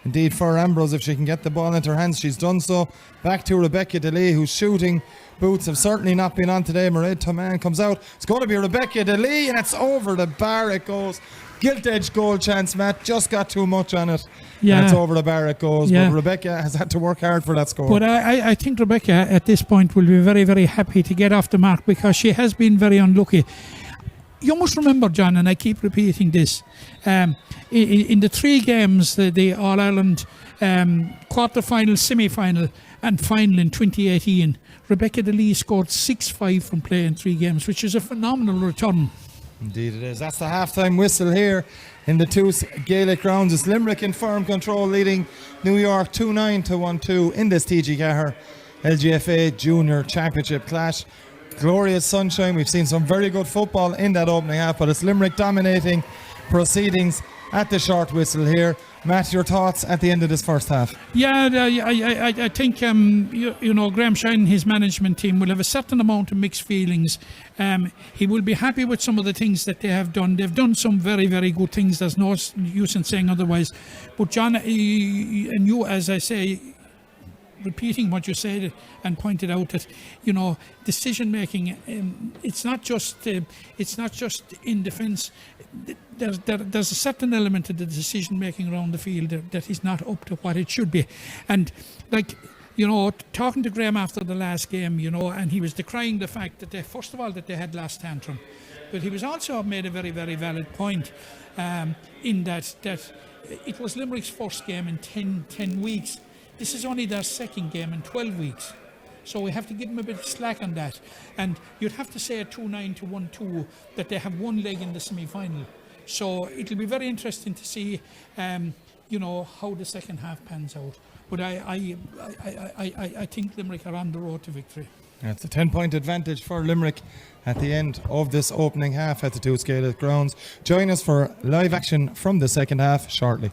indeed for Ambrose if she can get the ball into her hands. She's done so. Back to Rebecca DeLee, who's shooting. Boots have certainly not been on today. Mairead Toman comes out. It's going to be Rebecca DeLee, and it's over the bar it goes. Gilt edge goal chance, Matt. Just got too much on it. Yeah. And it's over the bar it goes. Yeah. But Rebecca has had to work hard for that score. But I think Rebecca at this point will be very, very happy to get off the mark because she has been very unlucky. You must remember, John, and I keep repeating this, in the 3 games, the All-Ireland quarter-final, semi-final and final in 2018, Rebecca DeLee scored 6-5 from play in 3 games, which is a phenomenal return. Indeed it is. That's the half-time whistle here in the 2 Gaelic grounds. It's Limerick in firm control, leading New York 2-9 to 1-2 in this TG4 LGFA Junior Championship clash. Glorious sunshine. We've seen some very good football in that opening half, but it's Limerick dominating proceedings at the short whistle here. Matt, your thoughts at the end of this first half? Yeah, I think Graham Shine and his management team will have a certain amount of mixed feelings. He will be happy with some of the things that they have done. They've done some very, very good things. There's no use in saying otherwise. But John, and you, as I say, repeating what you said and pointed out that decision making, it's not just in defence. There's a certain element of the decision making around the field that is not up to what it should be. And talking to Graham after the last game, and he was decrying the fact that first of all that they had last tantrum, but he was also made a very, very valid point in that it was Limerick's first game in 10 weeks. This is only their second game in 12 weeks. So we have to give them a bit of slack on that. And you'd have to say at 2-9 to 1-2 that they have one leg in the semi-final. So it'll be very interesting to see, how the second half pans out. But I think Limerick are on the road to victory. It's a 10-point advantage for Limerick at the end of this opening half at the 2 Gaelic grounds. Join us for live action from the second half shortly.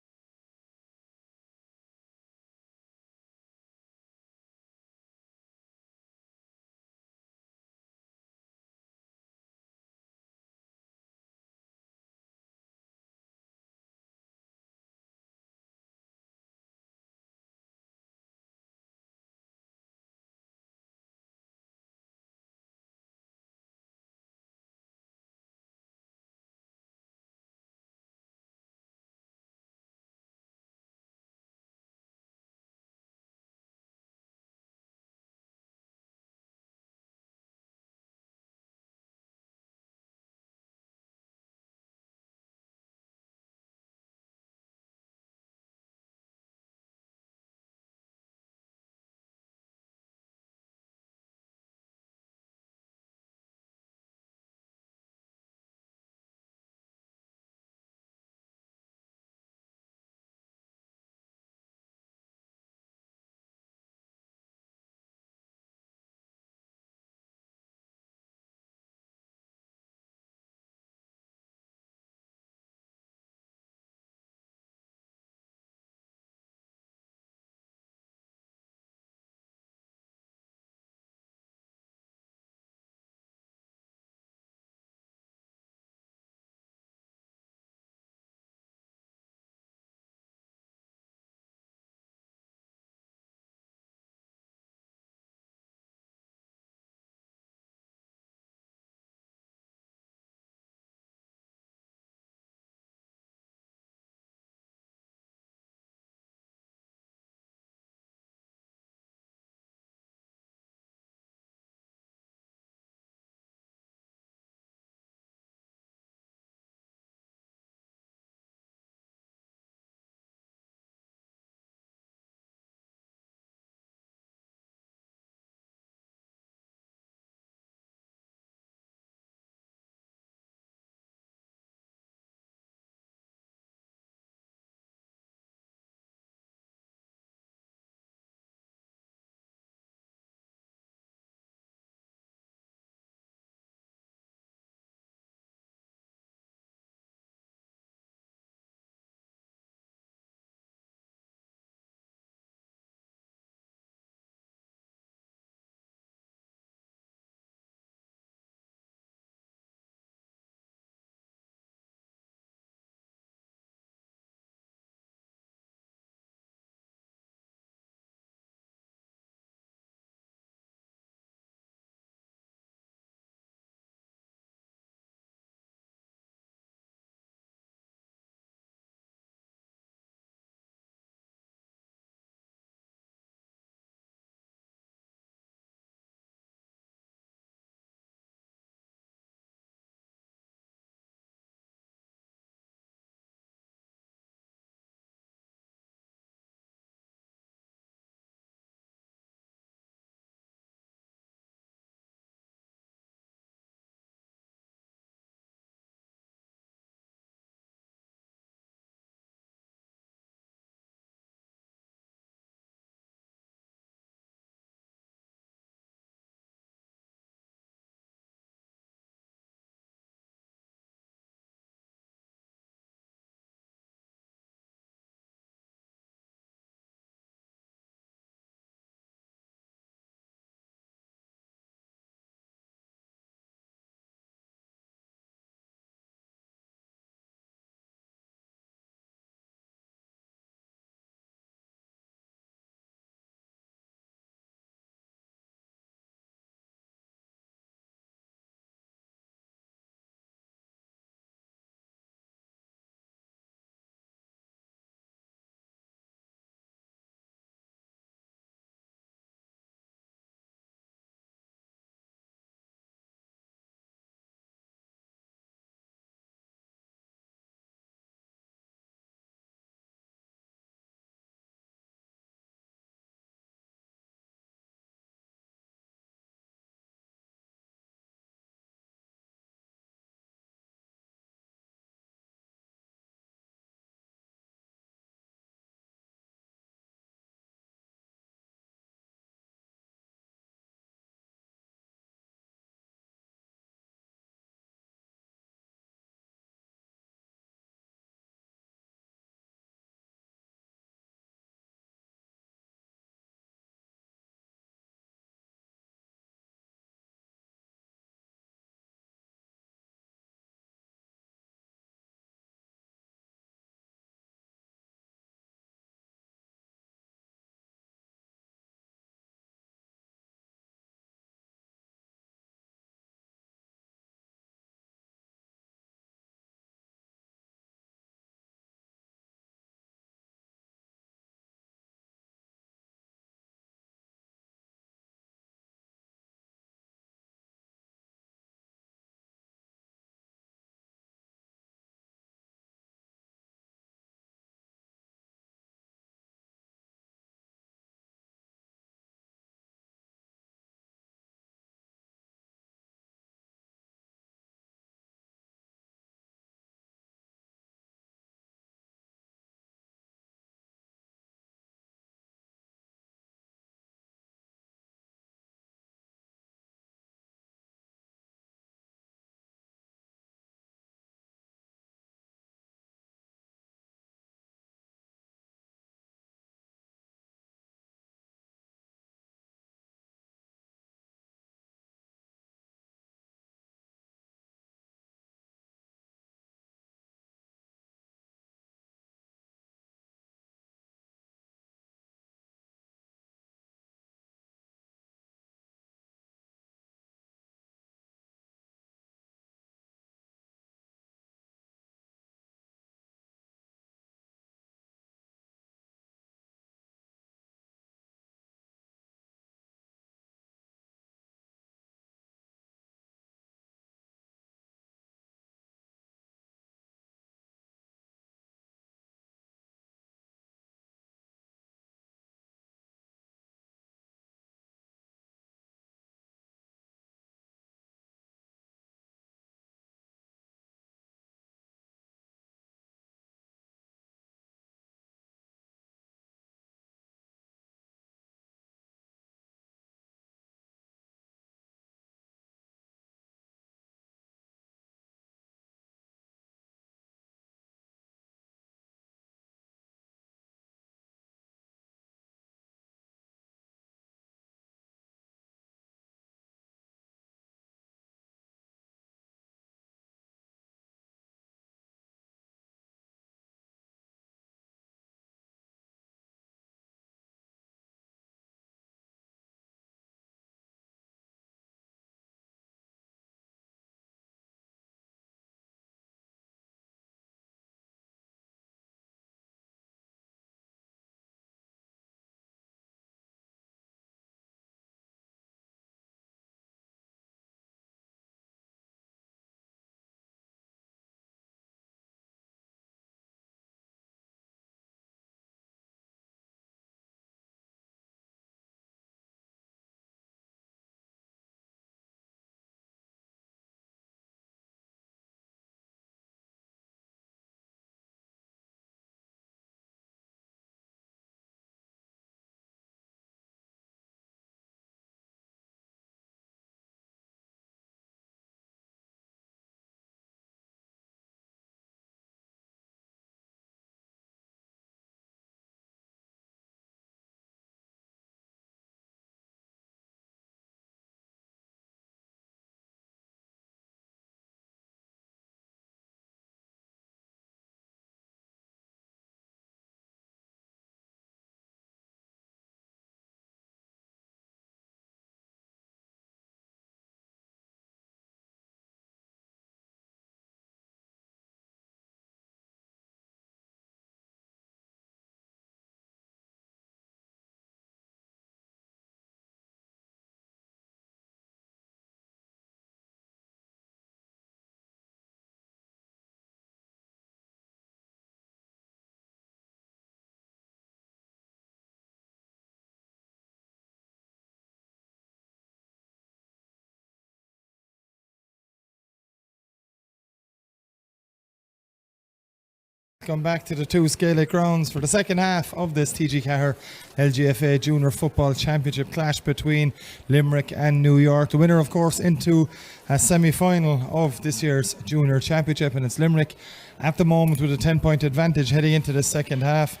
Welcome back to the two Gaelic grounds for the second half of this TG4 LGFA Junior Football Championship clash between Limerick and New York. The winner, of course, into a semi-final of this year's Junior Championship, and it's Limerick at the moment with a 10-point advantage heading into the second half.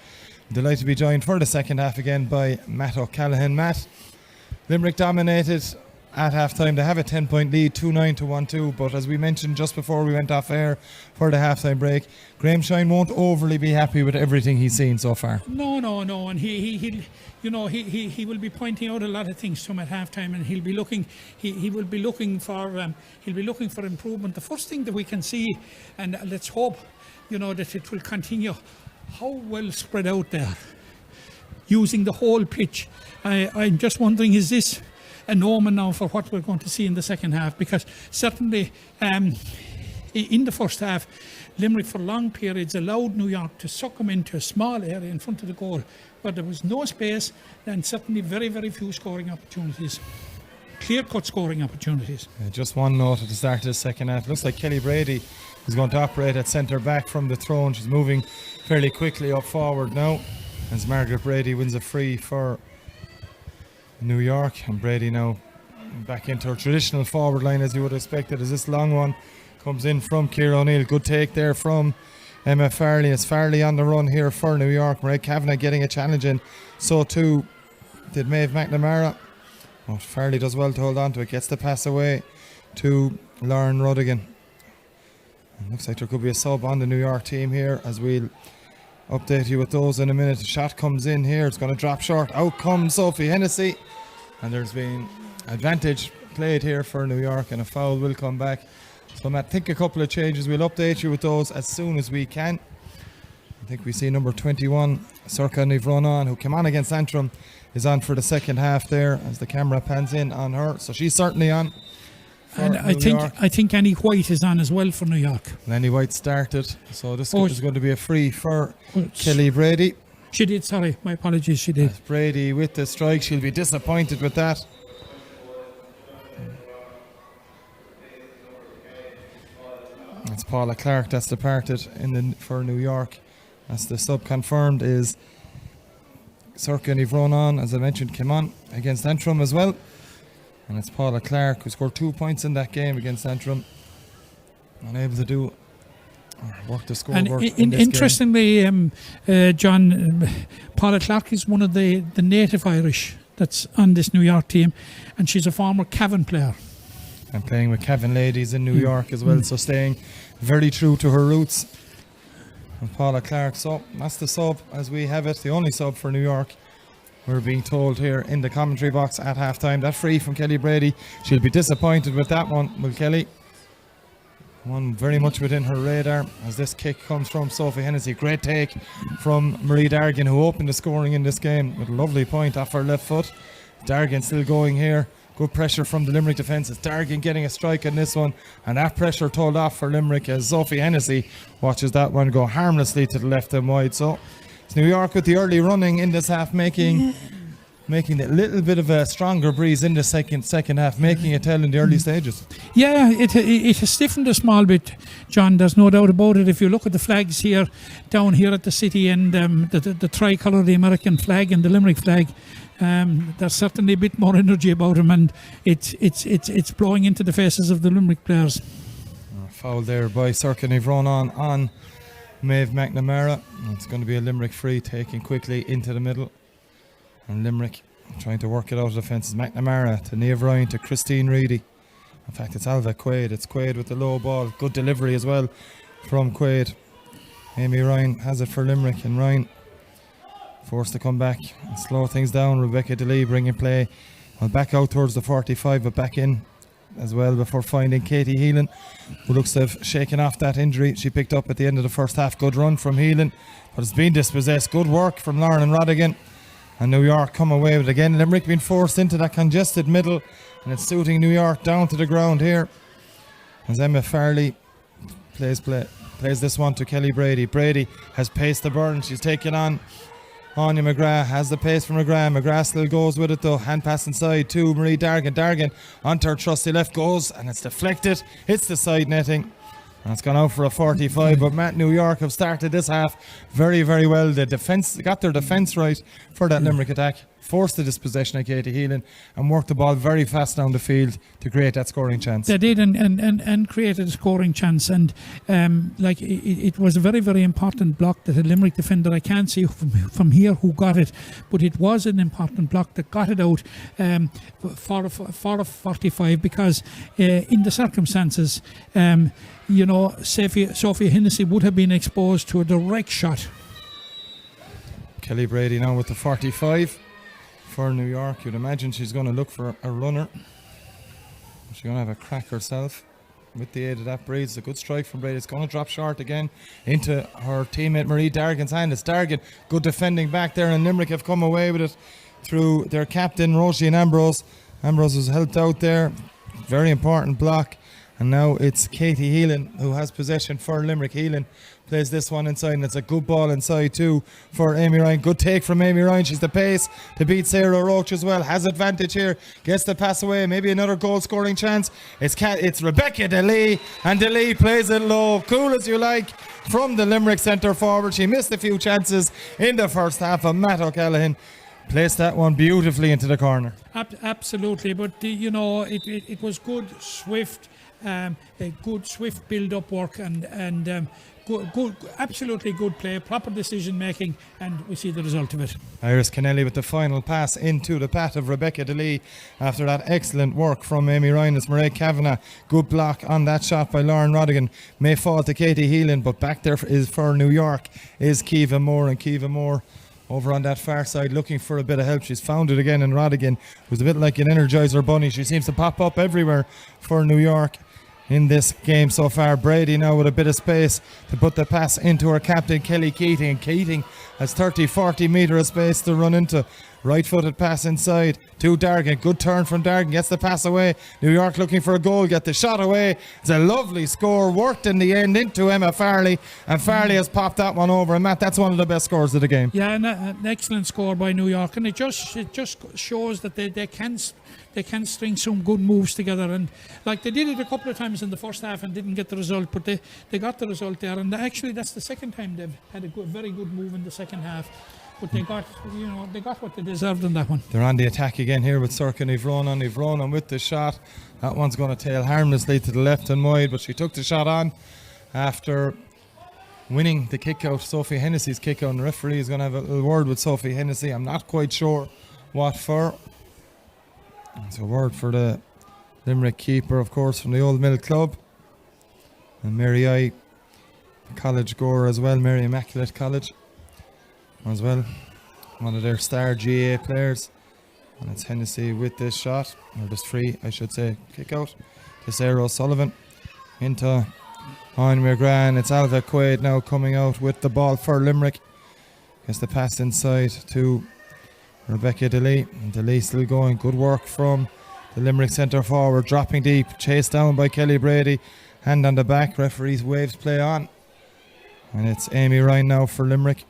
Delighted to be joined for the second half again by Matt O'Callaghan. Matt, Limerick dominated at half-time. They have a 10-point lead, 2-9 to 1-2, but as we mentioned just before we went off air for the half-time break, Graham Shine won't overly be happy with everything he's seen so far. No, and he will be pointing out a lot of things to him at half-time, and he'll be looking for improvement. The first thing that we can see, and let's hope, that it will continue, how well spread out there, using the whole pitch. I'm just wondering, is this an omen now for what we're going to see in the second half? Because certainly in the first half, Limerick for long periods allowed New York to suck them into a small area in front of the goal, but there was no space, and certainly very, very few scoring opportunities. Clear-cut scoring opportunities. Just one note at the start of the second half. Looks like Kelly Brady is going to operate at centre back from the throne. She's moving fairly quickly up forward now as Margaret Brady wins a free for New York, and Brady now back into her traditional forward line as you would expect it, as this long one comes in from Ciara O'Neill. Good take there from Emma Farley. As Farley on the run here for New York. Mairead Kavanagh getting a challenge in, so too did Maeve McNamara. Oh, Farley does well to hold on to it, gets the pass away to Lauren Ruddigan. And looks like there could be a sub on the New York team here, as we'll update you with those in a minute. The shot comes in here, it's going to drop short. Out comes Sophie Hennessy, and there's been advantage played here for New York, and a foul will come back. So Matt, think a couple of changes. We'll update you with those as soon as we can. I think we see number 21, Sorcha Nivronan, who came on against Antrim, is on for the second half there as the camera pans in on her. So she's certainly on. And I think Annie White is on as well for New York. And Annie White started, so this is going to be a free for Kelly Brady. She did, sorry, my apologies, she did. Brady with the strike, she'll be disappointed with that. It's Paula Clark that's departed for New York. As the sub confirmed is Sorcha Nivronan, as I mentioned, came on against Antrim as well. And it's Paula Clark who scored 2 points in that game against Antrim. Unable to do work the scoreboard. And interestingly, John, Paula Clark is one of the native Irish that's on this New York team, and she's a former Cavan player. And playing with Cavan ladies in New York as well, so staying very true to her roots. And Paula Clark, so that's the sub as we have it, the only sub for New York. We're being told here in the commentary box at half-time. That free from Kelly Brady. She'll be disappointed with that one, will Kelly? One very much within her radar as this kick comes from Sophie Hennessy. Great take from Marie Dargan, who opened the scoring in this game with a lovely point off her left foot. Dargan still going here. Good pressure from the Limerick defence. It's Dargan getting a strike in this one, and that pressure told off for Limerick as Sophie Hennessy watches that one go harmlessly to the left and wide. So it's New York with the early running in this half, making a little bit of a stronger breeze in the second half, making it tell in the early stages. Yeah, it has stiffened a small bit, John, there's no doubt about it. If you look at the flags here, down here at the city, and the tricolour, the American flag and the Limerick flag, there's certainly a bit more energy about them, and it's blowing into the faces of the Limerick players. Foul there by Sorcha Nivronan on Maeve McNamara. It's going to be a Limerick free, taken quickly into the middle. And Limerick trying to work it out of the fences. McNamara to Niamh Ryan to Christine Reedy. In fact, it's Alva Quaid. It's Quaid with the low ball. Good delivery as well from Quaid. Amy Ryan has it for Limerick, and Ryan forced to come back and slow things down. Rebecca DeLee bringing play. Well, back out towards the 45, but back in as well before finding Katie Heelan, who looks to have shaken off that injury she picked up at the end of the first half. Good run from Heelan, but it's been dispossessed. Good work from Lauren and Rodigan. And New York come away with it again. Limerick being forced into that congested middle, and it's suiting New York down to the ground here. As Emma Farley plays this one to Kelly Brady. Brady has paced the burn. She's taken on Anya McGrath, has the pace from McGrath. McGrath still goes with it though. Hand pass inside to Marie Dargan. Dargan onto her trusty left goes, and it's deflected. Hits the side netting. And it's gone out for a 45, but Matt New York have started this half very, very well. The defence got their defence right for that Limerick attack, forced the dispossession of Katie Healan, and worked the ball very fast down the field to create that scoring chance. They did, and created a scoring chance, and it was a very, very important block that a Limerick defender, I can't see from here who got it, but it was an important block that got it out for a 45, because in the circumstances, Sophia Hennessy would have been exposed to a direct shot. Kelly Brady now with the 45 for New York. You'd imagine she's going to look for a runner. She's going to have a crack herself with the aid of that Brady. It's a good strike from Brady. It's going to drop short again into her teammate Marie Dargan's hand. It's Dargan, good defending back there, and Limerick have come away with it through their captain Roisin Ambrose. Ambrose was helped out there. Very important block. And now it's Katie Healan who has possession for Limerick. Healan plays this one inside, and it's a good ball inside too for Amy Ryan. Good take from Amy Ryan. She's the pace to beat Sarah Roach as well. Has advantage here. Gets the pass away. Maybe another goal scoring chance. It's Rebecca DeLee, and DeLee plays it low. Cool as you like from the Limerick centre forward. She missed a few chances in the first half, and Matt O'Callaghan placed that one beautifully into the corner. Absolutely, but it was good, swift. A good swift build-up work and good, absolutely good play, proper decision making, and we see the result of it. Iris Kennelly with the final pass into the path of Rebecca DeLee after that excellent work from Amy Ryan. It's Mairead Kavanagh, good block on that shot by Lauren Rodigan. May fall to Katie Healan, but back there is for New York is Kiva Moore, and Kiva Moore over on that far side looking for a bit of help. She's found it again in Rodigan, who's a bit like an Energizer bunny. She seems to pop up everywhere for New York in this game so far. Brady now with a bit of space to put the pass into her captain Kelly Keating, and Keating has 30-40 metre of space to run into. Right footed pass inside to Dargan. Good turn from Dargan, gets the pass away. New York looking for a goal, get the shot away. It's a lovely score, worked in the end into Emma Farley, and Farley has popped that one over. And Matt, that's one of the best scores of the game. Yeah, an excellent score by New York, and it just shows that they can string some good moves together, and like they did it a couple of times in the first half and didn't get the result, but they got the result there, and actually that's the second time they've had a very good move in the second half. But they got what they deserved in that one. They're on the attack again here with Sorkin Ivronan with the shot. That one's going to tail harmlessly to the left and wide, but she took the shot on after winning the kick out, Sophie Hennessy's kick out, and the referee is going to have a little word with Sophie Hennessy. I'm not quite sure what for. It's a word for the Limerick keeper, of course, from the Old Mill Club. And Mary I, college goer as well, Mary Immaculate College as well, one of their star GA players. And it's Hennessy with this shot, or this free, I should say, kick out to Sarah O'Sullivan into Owen McGrath. It's Alva Quaid now coming out with the ball for Limerick. Gets the pass inside to Rebecca DeLee. DeLee still going, good work from the Limerick centre forward, dropping deep, chased down by Kelly Brady. Hand on the back, referee's waves play on. And it's Amy Ryan now for Limerick.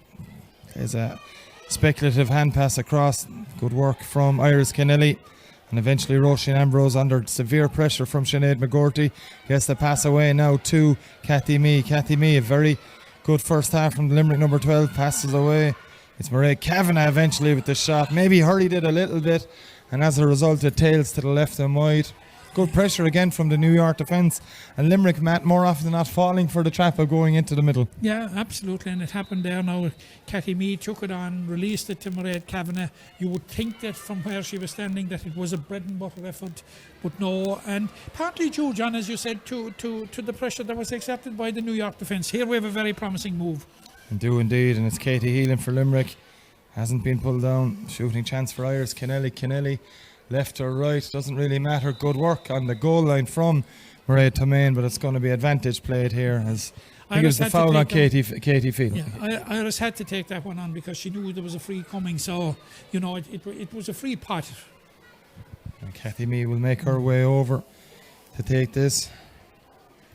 There's a speculative hand pass across. Good work from Iris Kennelly. And eventually Roisin Ambrose, under severe pressure from Sinead McGorty, gets the pass away now to Kathy Mee. Kathy Mee, a very good first half from the Limerick number 12, passes away. It's Mairead Kavanagh eventually with the shot. Maybe hurried it a little bit, and as a result it tails to the left and wide. Good pressure again from the New York defence, and Limerick, Matt, more often than not falling for the trap of going into the middle. Yeah, absolutely, and it happened there now. Kathy Mee took it on, released it to Mairead Kavanagh. You would think that from where she was standing that it was a bread and butter effort, but no, and partly due, John, as you said, to the pressure that was exerted by the New York defence. Here we have a very promising move. And do indeed, and it's Katie Healan for Limerick. Hasn't been pulled down. Shooting chance for Iris Kennelly. Left or right, doesn't really matter. Good work on the goal line from Mairead Tomaine, but it's going to be advantage played here, as I think it was the foul on Katie Field. Yeah, Iris had to take that one on because she knew there was a free coming, so it was a free pot. And Kathy Mee will make her way over to take this.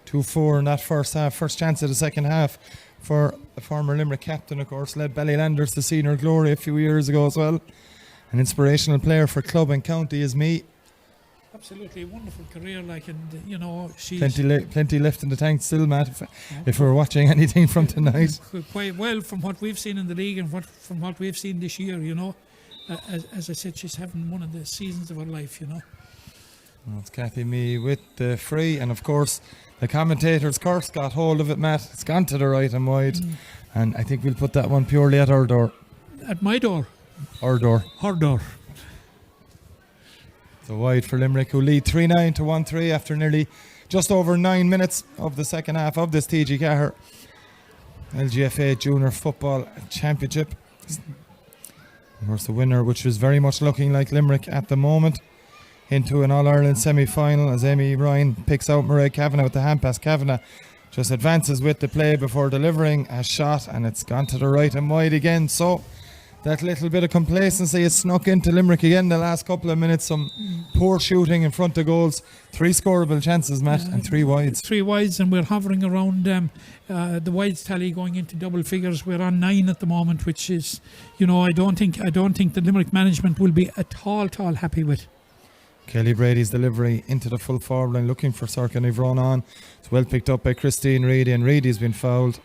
2-4 in that first half. First chance of the second half for the former Limerick captain, of course, led Ballylanders to senior glory a few years ago as well. An inspirational player for club and county is Mee. Absolutely wonderful career, like, and she's Plenty left in the tank still, Matt. If we're watching anything from tonight, quite well from what we've seen in the league and from what we've seen this year. As I said, she's having one of the seasons of her life. Well, it's Kathy Mee with the free, and of course the commentator's curse got hold of it, Matt. It's gone to the right and wide, and I think we'll put that one purely at our door. At my door. Our door. Her door. So wide for Limerick, who lead 3-9 to 1-3 after nearly just over 9 minutes of the second half of this TG4 LGFA Junior Football Championship. Of course, the winner, which was very much looking like Limerick at the moment, into an All-Ireland semi-final as Amy Ryan picks out Mairead Kavanagh with the hand pass. Kavanagh just advances with the play before delivering a shot, and it's gone to the right and wide again. So that little bit of complacency has snuck into Limerick again the last couple of minutes. Some poor shooting in front of goals. 3 scoreable chances, Matt, and 3 wides. 3 wides, and we're hovering around the wides tally going into double figures. We're on 9 at the moment, which is, I don't think the Limerick management will be at all happy with. Kelly Brady's delivery into the full forward line, looking for Sorkin Ivron on. It's well picked up by Christine Reedy, and Reedy's been fouled.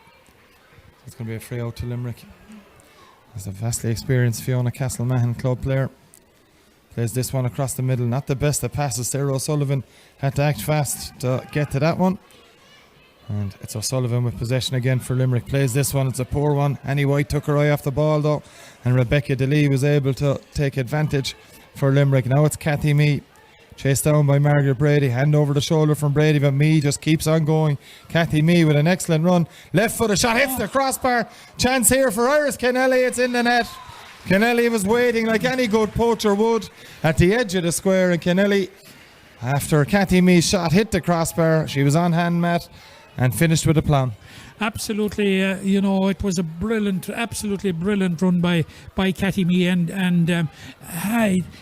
It's going to be a free out to Limerick. As a vastly experienced Fiona Castlemahan club player plays this one across the middle. Not the best of passes there. O'Sullivan had to act fast to get to that one. And it's O'Sullivan with possession again for Limerick. Plays this one. It's a poor one. Annie White took her eye off the ball though, and Rebecca DeLee was able to take advantage for Limerick. Now it's Kathy Mee, chased down by Margaret Brady. Hand over the shoulder from Brady, but Mee just keeps on going. Kathy Mee with an excellent run. Left footed shot, hits the crossbar. Chance here for Iris Kennelly. It's in the net. Kennelly was waiting like any good poacher would at the edge of the square, and Kennelly, after Kathy Mee's shot hit the crossbar, she was on hand, Matt, and finished with a plum. Absolutely, it was a absolutely brilliant run by Kathy Mee, and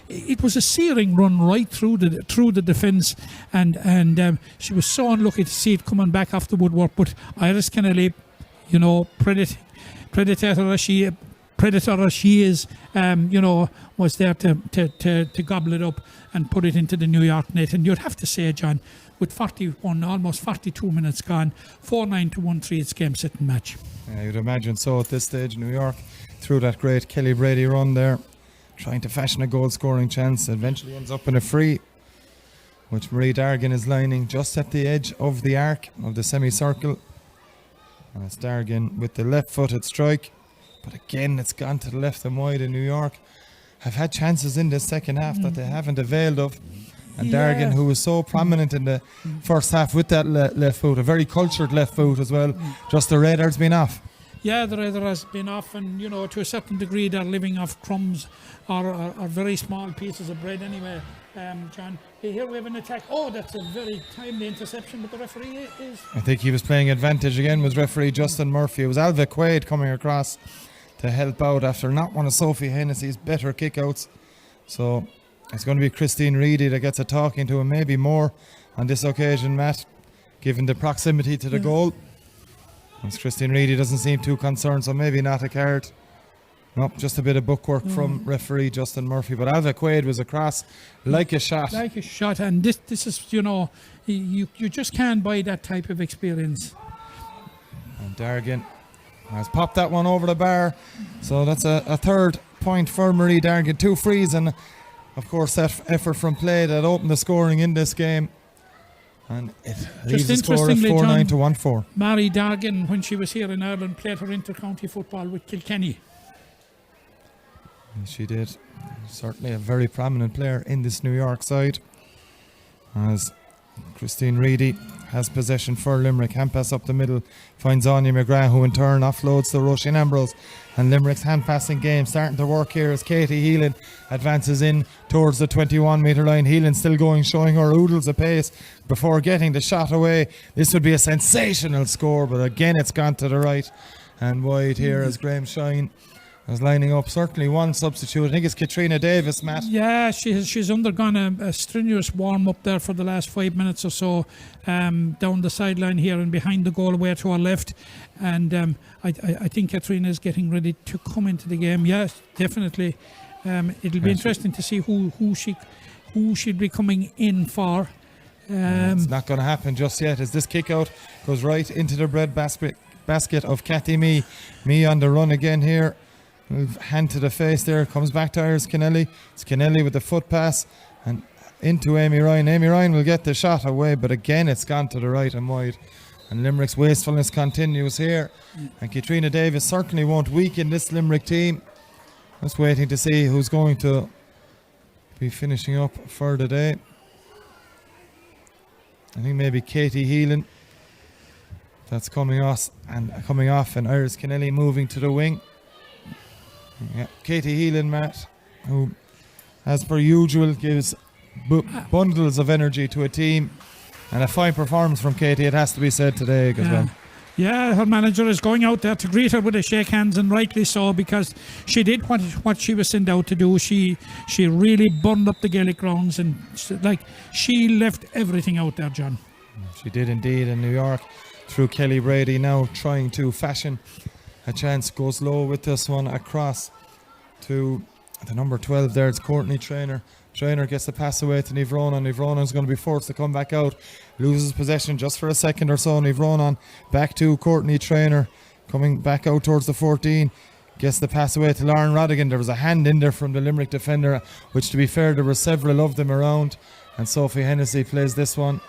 it was a searing run right through the defence, and she was so unlucky to see it coming back off the woodwork. But Iris Kennelly, predator as she is, was there to gobble it up and put it into the New York net. And you'd have to say, John, with almost 42 minutes gone, 4-9 to 1-3, it's game, set and match. Yeah, you'd imagine so at this stage. New York through that great Kelly Brady run there, trying to fashion a goal scoring chance. Eventually ends up in a free, which Marie Dargan is lining just at the edge of the arc of the semicircle. And it's Dargan with the left-footed strike, but again it's gone to the left and wide. In New York have had chances in the second half that they haven't availed of. And Dargan, who was so prominent in the first half with that left foot, a very cultured left foot as well, just the radar's been off. Yeah, the radar has been off, and to a certain degree they're living off crumbs or very small pieces of bread anyway. John, here we have an attack. Oh, that's a very timely interception, but the referee is... I think he was playing advantage again with referee Justin Murphy. It was Alva Quaid coming across to help out after not one of Sophie Hennessy's better kickouts. So it's going to be Christine Reedy that gets a talking to, and maybe more on this occasion, Matt, given the proximity to the goal. As Christine Reedy doesn't seem too concerned, so maybe not a card. Nope, just a bit of bookwork from referee Justin Murphy. But Alva Quaid was across like a shot. Like a shot, and this is, you just can't buy that type of experience. And Dargan has popped that one over the bar. So that's a third point for Marie Dargan. 2 frees, and of course that effort from play that opened the scoring in this game. And it leaves the score at 4-9 to 1-4. Marie Dargan, when she was here in Ireland, played her inter-county football with Kilkenny. She did. Certainly a very prominent player in this New York side. As Christine Reedy has possession for Limerick. Hand pass up the middle finds Anya McGrath, who in turn offloads to Roisin Ambrose. And Limerick's hand passing game starting to work here as Katie Heelan advances in towards the 21 metre line. Heelan still going, showing her oodles of pace before getting the shot away. This would be a sensational score, but again it's gone to the right and wide here as Graham Shine is lining up. Certainly one substitute. I think it's Katrina Davis, Matt. Yeah, she's undergone a strenuous warm-up there for the last 5 minutes or so, down the sideline here and behind the goal away to our left. And I think Katrina is getting ready to come into the game. Yes, definitely. It'll be interesting to see who who she'd be coming in for. It's not going to happen just yet, as this kick out goes right into the bread basket of Cathy Mee. Mee on the run again here. Hand to the face there, comes back to Iris Kennelly. It's Kennelly with the foot pass and into Amy Ryan. Amy Ryan will get the shot away, but again it's gone to the right and wide. And Limerick's wastefulness continues here. And Katrina Davis certainly won't weaken this Limerick team. Just waiting to see who's going to be finishing up for the day. I think maybe Katie Heelan. That's coming off, and Iris Kennelly moving to the wing. Yeah, Katie Heelan, Matt, who, as per usual, gives bundles of energy to a team, and a fine performance from Katie, it has to be said today as well. Yeah, her manager is going out there to greet her with a shake hands, and rightly so, because she did what she was sent out to do. She really burned up the Gaelic grounds, and she left everything out there, John. She did indeed in New York, through Kelly Brady, now trying to fashion a chance. Goes low with this one across to the number 12 there. It's Courtney Traynor. Traynor gets the pass away to Niamh Ronan. Niamh Ronan is going to be forced to come back out. Loses possession just for a second or so. Niamh Ronan back to Courtney Traynor. Coming back out towards the 14. Gets the pass away to Lauren Rodigan. There was a hand in there from the Limerick defender, which, to be fair, there were several of them around. And Sophie Hennessy plays this one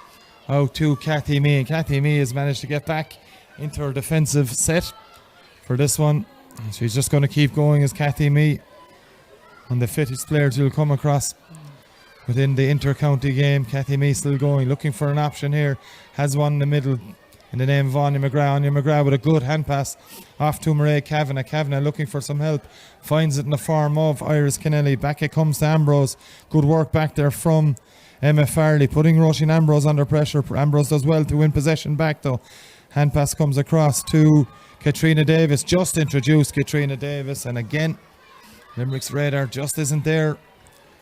out to Cathy Mee. And Cathy Mee has managed to get back into her defensive set for this one. She's just going to keep going as Cathy Mee, one of the fittest players you'll come across within the inter-county game. Cathy Mee still going, looking for an option here. Has one in the middle in the name of Anya McGrath. Anya McGrath with a good hand pass off to Mairead Kavanagh. Kavanagh looking for some help. Finds it in the form of Iris Kennelly. Back it comes to Ambrose. Good work back there from Emma Farley, putting Roisin Ambrose under pressure. Ambrose does well to win possession back though. Hand pass comes across to Katrina Davis. Just introduced Katrina Davis, and again Limerick's radar just isn't there,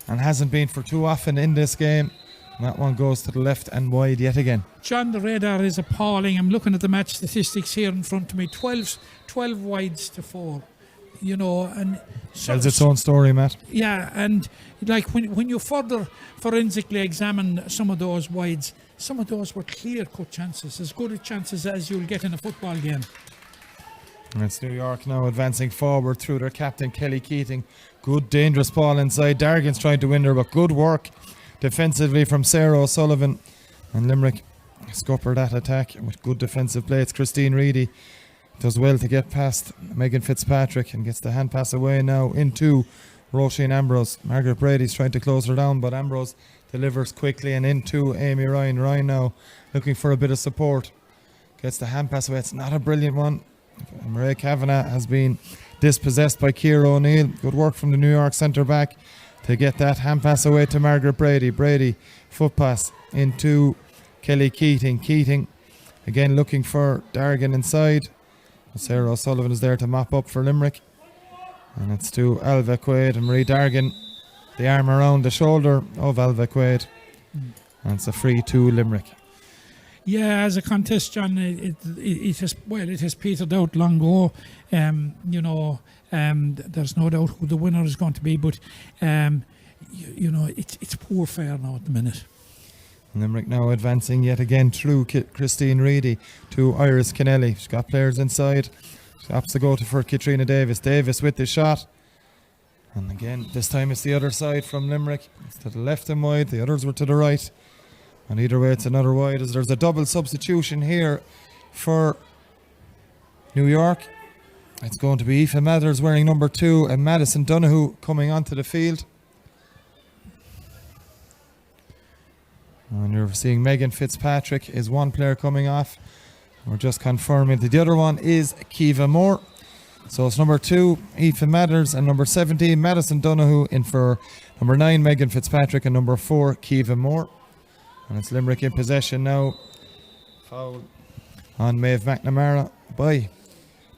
and hasn't been for too often in this game. And that one goes to the left and wide yet again. John, the radar is appalling. I'm looking at the match statistics here in front of me. 12 wides to 4. You know, and tells its own story, Matt. Yeah, and like when you further forensically examine some of those wides, some of those were clear-cut chances, as good a chances as you'll get in a football game. And it's New York now advancing forward through their captain Kelly Keating. Good dangerous ball inside. Dargan's trying to win there, but good work defensively from Sarah O'Sullivan. And Limerick scupper that attack with good defensive play. It's Christine Reedy. Does well to get past Megan Fitzpatrick and gets the hand pass away now into Roisin Ambrose. Margaret Brady's trying to close her down, but Ambrose delivers quickly and into Amy Ryan. Ryan now looking for a bit of support. Gets the hand pass away. It's not a brilliant one. Mairead Kavanagh has been dispossessed by Ciara O'Neill. Good work from the New York centre back to get that hand pass away to Margaret Brady. Brady, foot pass into Kelly Keating. Keating again looking for Dargan inside. Sarah O'Sullivan is there to mop up for Limerick. And it's to Alva Quaid and Marie Dargan. The arm around the shoulder of Alva Quaid. And it's a free to Limerick. Yeah, as a contest, John, it has petered out long ago. There's no doubt who the winner is going to be, but it's poor fare now at the minute. Limerick now advancing yet again through Christine Reedy to Iris Kennelly. She's got players inside. She opts to go for Katrina Davis. Davis with the shot. And again, this time it's the other side from Limerick. It's to the left and wide. The others were to the right. And either way, it's another wide, as there's a double substitution here for New York. It's going to be Aoife Mathers wearing number 2 and Madison Donoghue coming onto the field. And you're seeing Megan Fitzpatrick is one player coming off. We're just confirming that the other one is Kiva Moore. So it's number 2, Aoife Mathers, and number 17, Madison Donoghue, in for number 9, Megan Fitzpatrick, and number 4, Kiva Moore. And it's Limerick in possession now. Foul on Maeve McNamara by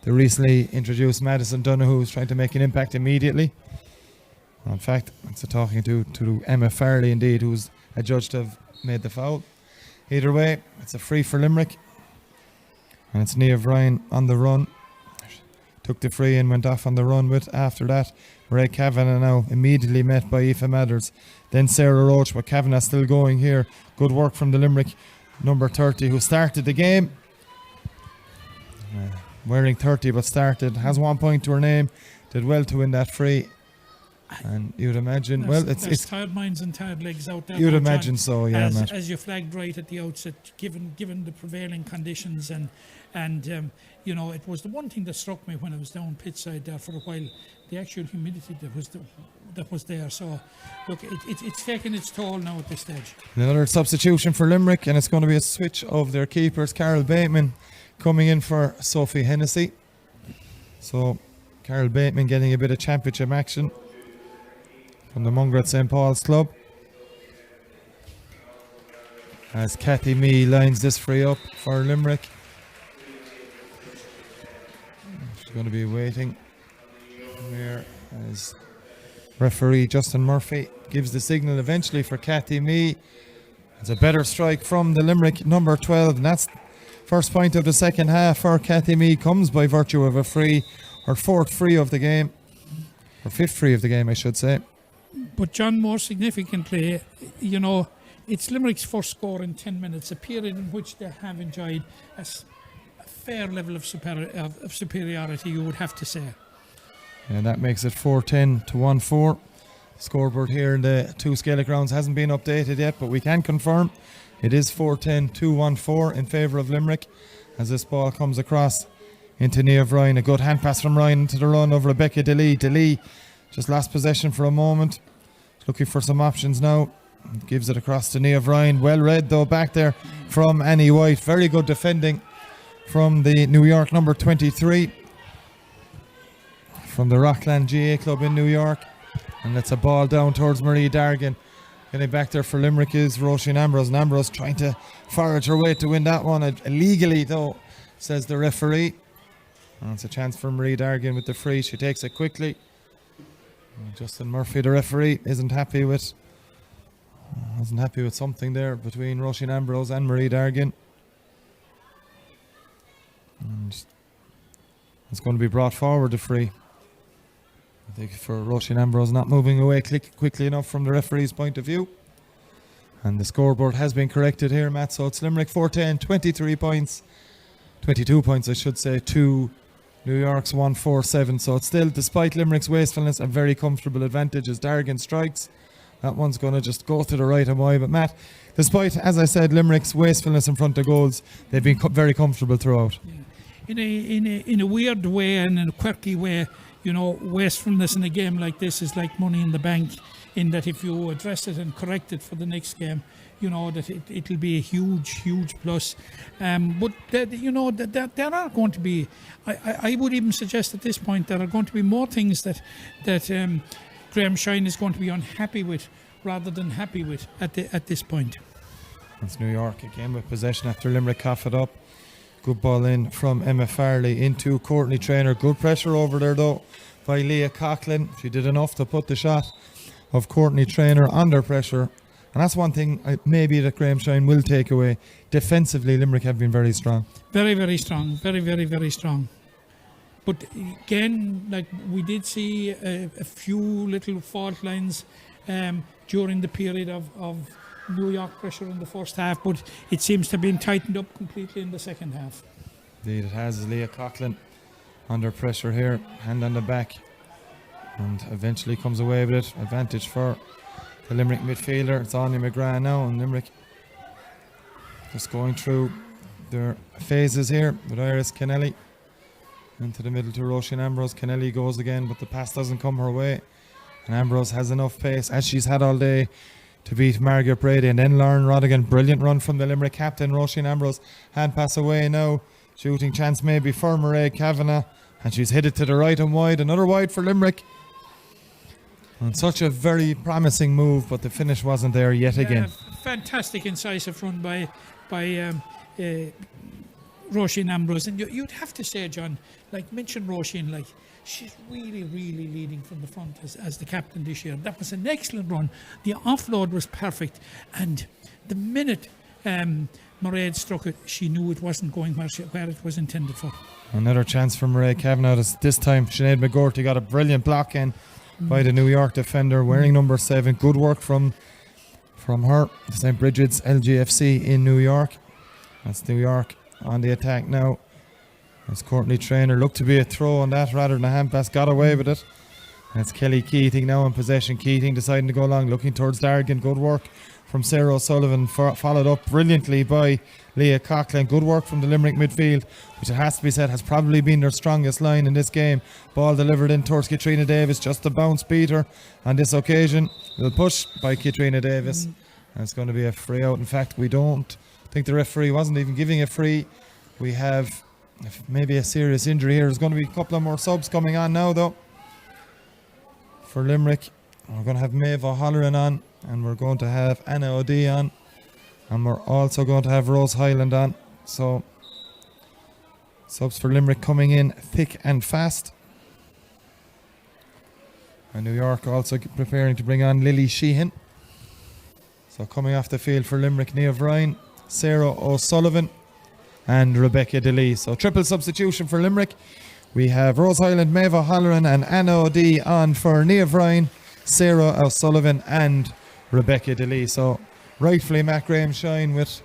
the recently introduced Madison Donoghue, who's trying to make an impact immediately. In fact, it's a talking to Emma Farley, indeed, who's adjudged to have made the foul. Either way, it's a free for Limerick. And it's Niamh Ryan on the run to took the free and went off on the run with. After that, Ray Kavanagh now immediately met by Aoife Mathers. Then Sarah Roach, but Kavanagh still going here. Good work from the Limerick number 30 who started the game. Wearing 30 but started, has 1 point to her name, did well to win that free. And you'd imagine, it's tired minds and tired legs out there. You'd imagine so, yeah, Matt. As you flagged right at the outset, given the prevailing conditions and it was the one thing that struck me when I was down pitchside there for a while, the actual humidity that was there. So, look, it's taking its toll now at this stage. Another substitution for Limerick, and it's going to be a switch of their keepers. Carol Bateman coming in for Sophie Hennessy. So, Carol Bateman getting a bit of championship action from the Mungret St. Paul's club. As Kathy Mee lines this free up for Limerick. She's going to be waiting here as referee Justin Murphy gives the signal eventually for Kathy Mee. It's a better strike from the Limerick number 12, and that's first point of the second half for Kathy Mee. Comes by virtue of a free, her fourth free of the game, or fifth free of the game, I should say. But John, more significantly, it's Limerick's first score in 10 minutes, a period in which they have enjoyed a fair level of superiority, you would have to say. And that makes it 4-10 to 1-4. Scoreboard here in the two Gaelic rounds hasn't been updated yet, but we can confirm it is 4-10 to 1-4 in favour of Limerick as this ball comes across into Niamh Ryan. A good hand pass from Ryan into the run of Rebecca DeLee. DeLee just lost possession for a moment. Looking for some options now. Gives it across to Niamh Ryan. Well read though back there from Annie White. Very good defending from the New York number 23. From the Rockland GA club in New York. And it's a ball down towards Marie Dargan. Getting back there for Limerick is Roisin Ambrose. And Ambrose trying to forage her way to win that one. Illegally though, says the referee. And it's a chance for Marie Dargan with the free. She takes it quickly. Justin Murphy, the referee, isn't happy with something there between Roisin Ambrose and Marie Dargan. And it's going to be brought forward, the free. I think for Roisin Ambrose not moving away quickly enough from the referee's point of view. And the scoreboard has been corrected here, Matt. So it's Limerick 4-10, 23 points, 22 points I should say, to New York's 1-4-7. So it's still, despite Limerick's wastefulness, a very comfortable advantage as Dargan strikes. That one's going to just go to the right and wide. But Matt, despite, as I said, Limerick's wastefulness in front of goals, they've been very comfortable throughout. Yeah. In a weird way and in a quirky way, wastefulness in a game like this is like money in the bank, in that if you address it and correct it for the next game, that it'll be a huge plus. But there are going to be, I would even suggest at this point, there are going to be more things that Graham Shine is going to be unhappy with rather than happy with at this point. It's New York again with possession after Limerick cough it up. Good ball in from Emma Farley into Courtney Traynor. Good pressure over there though by Leah Coughlin. She did enough to put the shot of Courtney Traynor under pressure. And that's one thing maybe that Graham Shine will take away. Defensively, Limerick have been very strong. Very strong. Very strong. But again, like we did see a few little fault lines during the period of New York pressure in the first half, but it seems to have been tightened up completely in the second half. Indeed it has. Leah Coughlin under pressure here, hand on the back, and eventually comes away with it. Advantage for the Limerick midfielder. It's Anya McGrath now, and Limerick just going through their phases here with Iris Kennelly into the middle to Roisin Ambrose. Kennelly goes again, but the pass doesn't come her way, and Ambrose has enough pace, as she's had all day, to beat Margaret Brady. And then Lauren Rodigan, brilliant run from the Limerick captain Roisin Ambrose. Hand pass away now, shooting chance maybe for Mairead Kavanagh, and she's hit it to the right and wide. Another wide for Limerick. And such a very promising move, but the finish wasn't there yet again. Fantastic incisive run by Roisin Ambrose. And you'd have to say, John, mention Roisin, she's really leading from the front as the captain this year. That was an excellent run. The offload was perfect. And the minute Mairead struck it, she knew it wasn't going where it was intended for. Another chance for Mairead Kavanagh. This time Sinead McGorty got a brilliant block in by the New York defender wearing number 7. Good work from her. St. Bridget's LGFC in New York. That's New York on the attack now. As Courtney Traynor looked to be a throw on that rather than a hand pass, got away with it. That's Kelly Keating now in possession. Keating deciding to go long, looking towards Dargan. Good work from Sarah O'Sullivan, followed up brilliantly by Leah Coughlin. Good work from the Limerick midfield, which it has to be said has probably been their strongest line in this game. Ball delivered in towards Katrina Davis, just a bounce beater on this occasion. A little push by Katrina Davis. And it's going to be a free out. In fact, we don't think the referee wasn't even giving a free. We have maybe a serious injury here. There's going to be a couple of more subs coming on now though for Limerick. We're going to have Maeve O'Halloran on, and we're going to have Anna O'Dea on, and we're also going to have Rose Hyland on. So subs for Limerick coming in thick and fast. And New York also preparing to bring on Lily Sheehan. So coming off the field for Limerick, Niamh Ryan, Sarah O'Sullivan and Rebecca DeLee. So triple substitution for Limerick. We have Rose Hyland, Maeve O'Halloran and Anna O'Dea on for Niamh Ryan, Sarah O'Sullivan and Rebecca DeLee. So rightfully Matt Graham shine with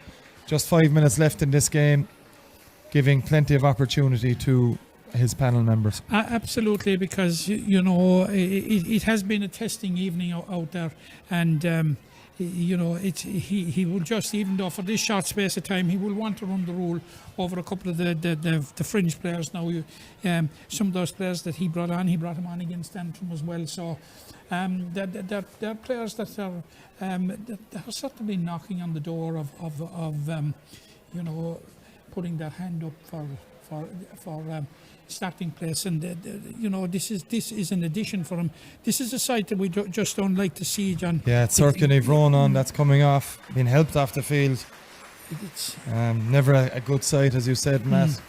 just 5 minutes left in this game, giving plenty of opportunity to his panel members. Absolutely, because it has been a testing evening out there, and he will just, even though for this short space of time, he will want to run the rule over a couple of the fringe players now. Some of those players that he brought them on against Antrim as well. So they're players that are certainly knocking on the door of putting their hand up for starting place, and this is an addition for him. This is a side that we just don't like to see, John. Yeah, it's Circuit Ronan that's coming off, being helped off the field. Never a good sight, as you said, Matt.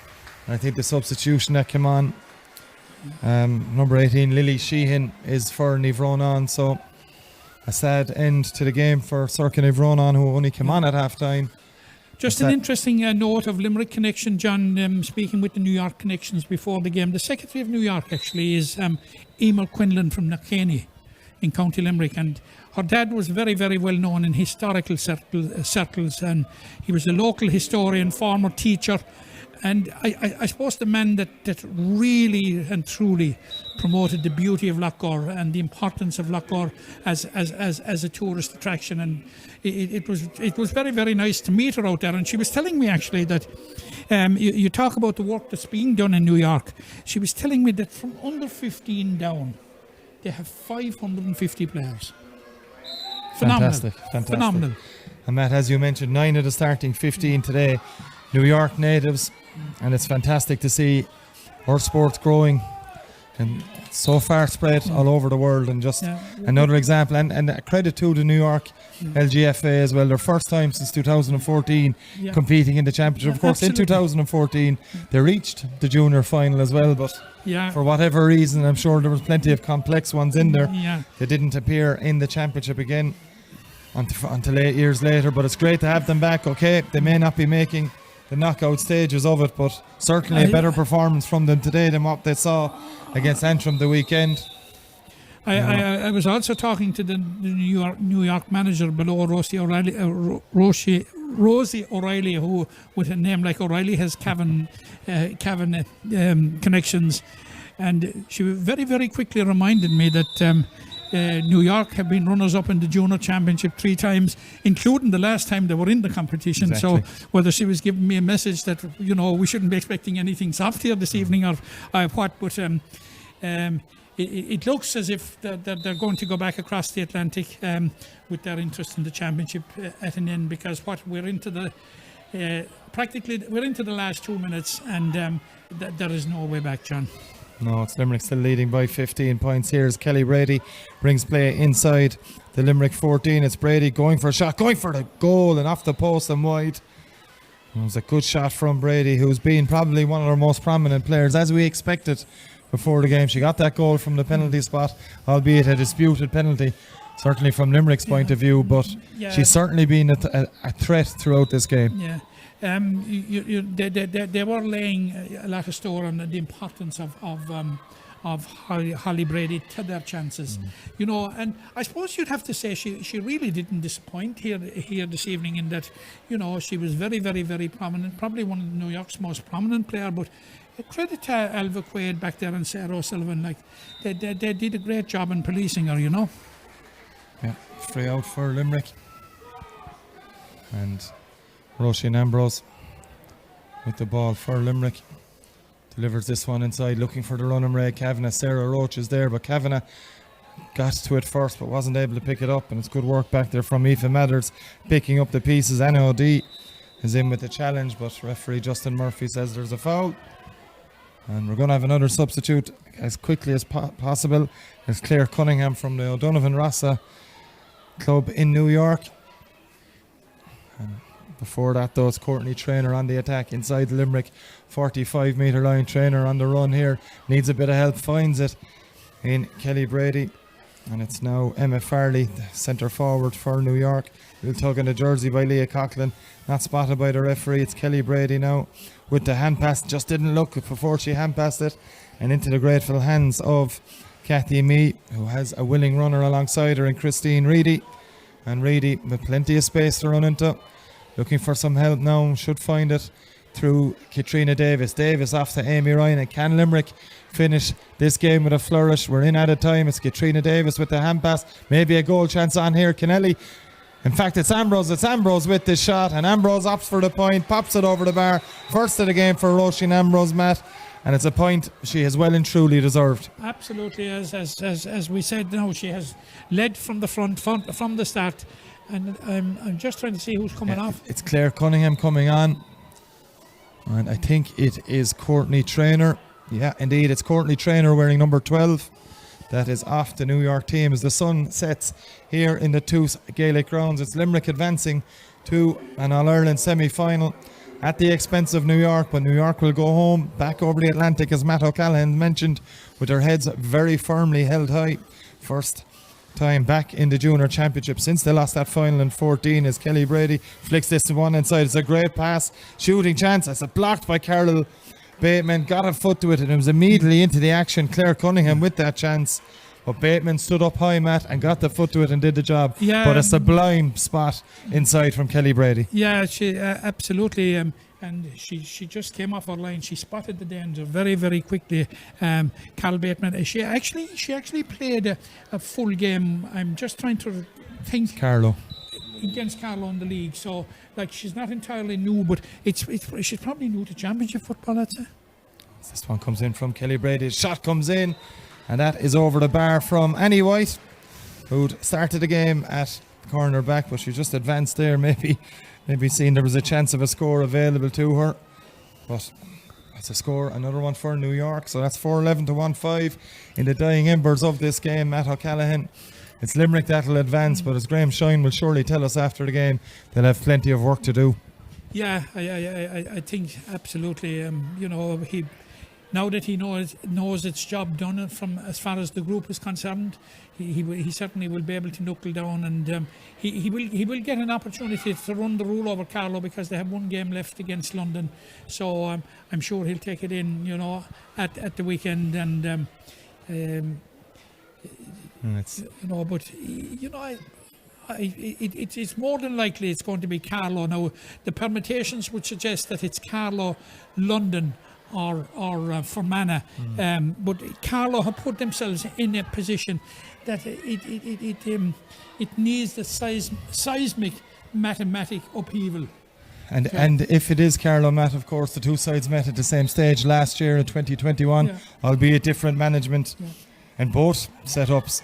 And I think the substitution that came on, number 18, Lily Sheehan, is for Niamh Ronan. So a sad end to the game for Circuit Ronan, who only came on at half time. Just an interesting note of Limerick connection, John, speaking with the New York connections before the game. The Secretary of New York actually is Eamon Quinlan from Knockcaney in County Limerick, and her dad was very, very well known in historical circles, and he was a local historian, former teacher, and I suppose the man that really and truly promoted the beauty of Loughgore and the importance of Loughgore as a tourist attraction. And it was very, very nice to meet her out there. And she was telling me actually that you talk about the work that's being done in New York. She was telling me that from under 15 down, they have 550 players. Fantastic. Phenomenal. And Matt, as you mentioned, 9 of the starting 15 today, New York natives, and it's fantastic to see our sport growing and so far spread all over the world. And just another example, and a credit to the New York LGFA as well. Their first time since 2014 competing in the championship. Of course, absolutely. In 2014 they reached the junior final as well, but for whatever reason, I'm sure there was plenty of complex ones in there. They didn't appear in the championship again until 8 years later, but it's great to have them back. Okay, they may not be making the knockout stages of it, but certainly a better performance from them today than what they saw against Antrim the weekend. I was also talking to the New York manager below, Rosie O'Reilly, who, with a name like O'Reilly, has Cavan connections, and she very, very quickly reminded me that New York have been runners-up in the Junior Championship 3 times, including the last time they were in the competition. Exactly. So whether she was giving me a message that we shouldn't be expecting anything soft here this evening or what, but it looks as if they're going to go back across the Atlantic with their interest in the championship at an end, because we're into the last 2 minutes, and there is no way back, John. No, it's Limerick still leading by 15 points here as Kelly Brady brings play inside the Limerick 14. It's Brady going for a shot, going for the goal and off the post and wide. It was a good shot from Brady, who's been probably one of our most prominent players, as we expected before the game. She got that goal from the penalty spot, albeit a disputed penalty. certainly from Limerick's point of view, but she's certainly been a threat throughout this game. Yeah. They were laying a lot of store on the importance of Holly Brady to their chances, and I suppose you'd have to say she really didn't disappoint here this evening in that, she was very, very, very prominent, probably one of New York's most prominent player, but credit to Alva Quaid back there and Sarah O'Sullivan, like they did a great job in policing her, Yeah, free out for Limerick. And Roisin Ambrose with the ball for Limerick. Delivers this one inside, looking for the running Ray Kavanagh. Sarah Roach is there, but Kavanagh got to it first but wasn't able to pick it up, and it's good work back there from Aoife Mathers picking up the pieces. Anna O'D is in with the challenge, but referee Justin Murphy says there's a foul, and we're going to have another substitute as quickly as possible. There's Claire Cunningham from the O'Donovan Rasa club in New York. And before that, though, it's Courtney Traynor on the attack inside the Limerick 45-metre line. Traynor on the run here, needs a bit of help, finds it in Kelly Brady, and it's now Emma Farley, the centre forward for New York. Little tug in the jersey by Leah Coughlin, not spotted by the referee. It's Kelly Brady now with the hand pass, just didn't look before she hand passed it, and into the grateful hands of Kathy Mee, who has a willing runner alongside her in Christine Reedy, and Reedy with plenty of space to run into. Looking for some help now, should find it through Katrina Davis. Davis off to Amy Ryan, and can Limerick finish this game with a flourish? We're in added time. It's Katrina Davis with the hand pass. Maybe a goal chance on here. Kennelly. In fact, it's Ambrose. It's Ambrose with this shot, and Ambrose opts for the point, pops it over the bar. First of the game for Roisin Ambrose, Matt, and it's a point she has well and truly deserved. Absolutely, as we said, now she has led from the front from the start. And I'm just trying to see who's coming off. It's Claire Cunningham coming on. And I think it is Courtney Traynor. Yeah, indeed, it's Courtney Traynor wearing number 12. That is off the New York team as the sun sets here in the Toos Gaelic grounds. It's Limerick advancing to an All-Ireland semi-final at the expense of New York, but New York will go home back over the Atlantic, as Matt O'Callaghan mentioned, with their heads very firmly held high. First time back in the junior championship since they lost that final in 14, as Kelly Brady flicks this one inside. It's a great pass, shooting chance. It's blocked by Carol Bateman, got a foot to it, and it was immediately into the action. Claire Cunningham with that chance, but Bateman stood up high, Matt, and got the foot to it and did the job. Yeah, but a sublime spot inside from Kelly Brady. Yeah, she absolutely, and she just came off her line. She spotted the danger very, very quickly. Carol Bateman, she actually played a full game. I'm just trying to think. Carlo. Against Carlo in the league, so like she's not entirely new, but she's probably new to championship football, I'd say. This one comes in from Kelly Brady. Shot comes in, and that is over the bar from Annie White, who'd started the game at corner back, but she just advanced there, maybe seen there was a chance of a score available to her, but that's a score, another one for New York. So that's 4-11 to 1-5 in the dying embers of this game. Matt O'Callaghan, it's Limerick that'll advance, but as Graham Shine will surely tell us after the game, they'll have plenty of work to do. Yeah, I think absolutely. He, now that he knows its job done from as far as the group is concerned, he certainly will be able to knuckle down, and he will get an opportunity to run the rule over Carlo, because they have one game left against London. So I'm sure he'll take it in, at the weekend, and it's more than likely it's going to be Carlo. Now, the permutations would suggest that it's Carlo, London, or Fermanagh, but Carlo have put themselves in a position that it needs the seismic mathematic upheaval. And if it is Carlo, Matt, of course, the two sides met at the same stage last year in 2021, albeit different management. And both setups,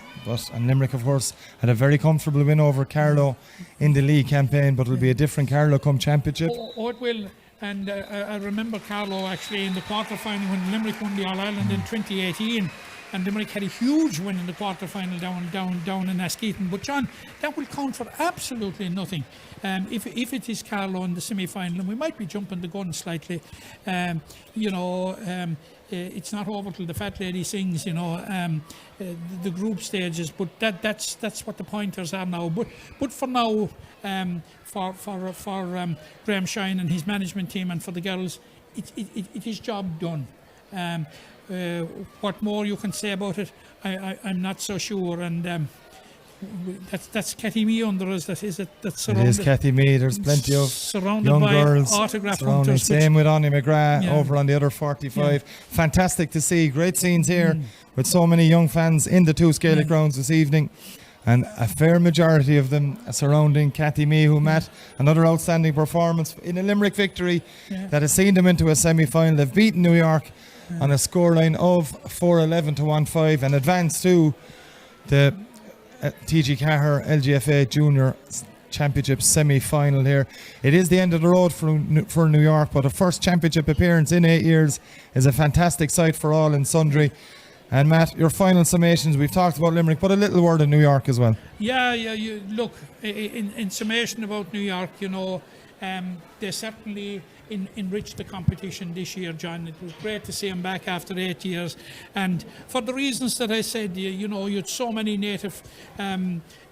and Limerick, of course, had a very comfortable win over Carlo in the league campaign, but it'll be a different Carlo come championship. Oh, it will. And I remember Carlo actually in the quarter final when Limerick won the All-Ireland in 2018. and Limerick had a huge win in the quarter-final down in Askeaton. But John, that will count for absolutely nothing. If it is Carlow in the semi-final, and we might be jumping the gun slightly, it's not over till the fat lady sings, the group stages. But that's what the pointers are now. But for now, for Graham Shine and his management team, and for the girls, it is job done. What more you can say about it, I'm not so sure. And that's Kathy Mee under us. That's surrounded. It is Kathy Mee. There's plenty of surrounded young by girls autograph surrounding. hunters. Same with Annie McGrath Yeah. over on the other 45. Fantastic to see. Great scenes here with so many young fans in the two Gaelic grounds this evening. And a fair majority of them surrounding Kathy Mee, who met another outstanding performance in a Limerick victory that has seen them into a semi-final. They've beaten New York on a scoreline of 4-11 to 1-5 and advanced to the TG4 LGFA Junior Championship semi-final here. It is the end of the road for New York, but a first championship appearance in 8 years is a fantastic sight for all and sundry. And Matt, your final summations, we've talked about Limerick, but a little word on New York as well. Yeah, you look, in summation about New York, they certainly enriched the competition this year, John. It was great to see them back after 8 years, and for the reasons that I said, you had so many native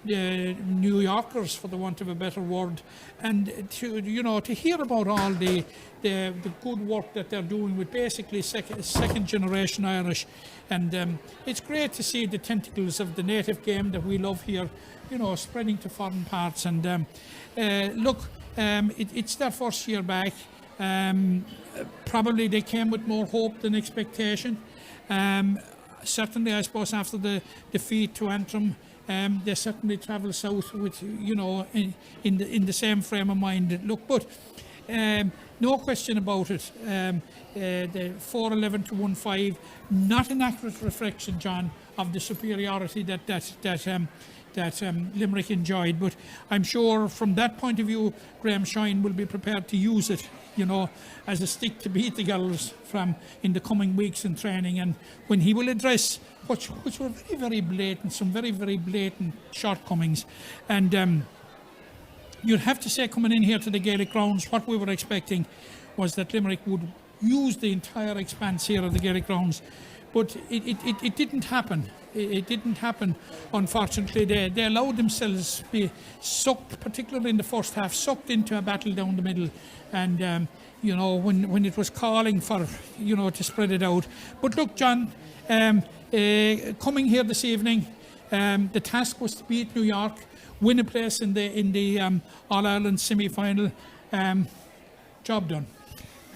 New Yorkers, for the want of a better word, and to hear about all the good work that they're doing with basically second generation Irish, and it's great to see the tentacles of the native game that we love here, spreading to foreign parts. And it's their first year back. Probably they came with more hope than expectation. Certainly, I suppose after the defeat to Antrim, they certainly travel south with in the same frame of mind. Look, but no question about it. The 4-11 to 1-5, not an accurate reflection, John, of the superiority that Limerick enjoyed. But I'm sure from that point of view, Graham Shine will be prepared to use it, as a stick to beat the girls from in the coming weeks in training. And when he will address which were very, very blatant, some very, very blatant shortcomings. And you'd have to say, coming in here to the Gaelic grounds, what we were expecting was that Limerick would use the entire expanse here of the Gaelic grounds. But it didn't happen. It didn't happen, unfortunately. They allowed themselves to be sucked, particularly in the first half, sucked into a battle down the middle. And, when it was calling for, to spread it out. But look, John, coming here this evening, the task was to beat New York, win a place in the All-Ireland semi-final. Job done.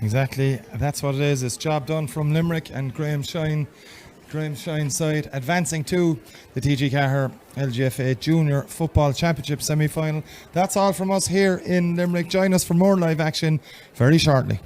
Exactly, that's what it is. It's job done from Limerick and Graham Shine side, advancing to the TG4 LGFA Junior Football Championship semi-final. That's all from us here in Limerick. Join us for more live action very shortly.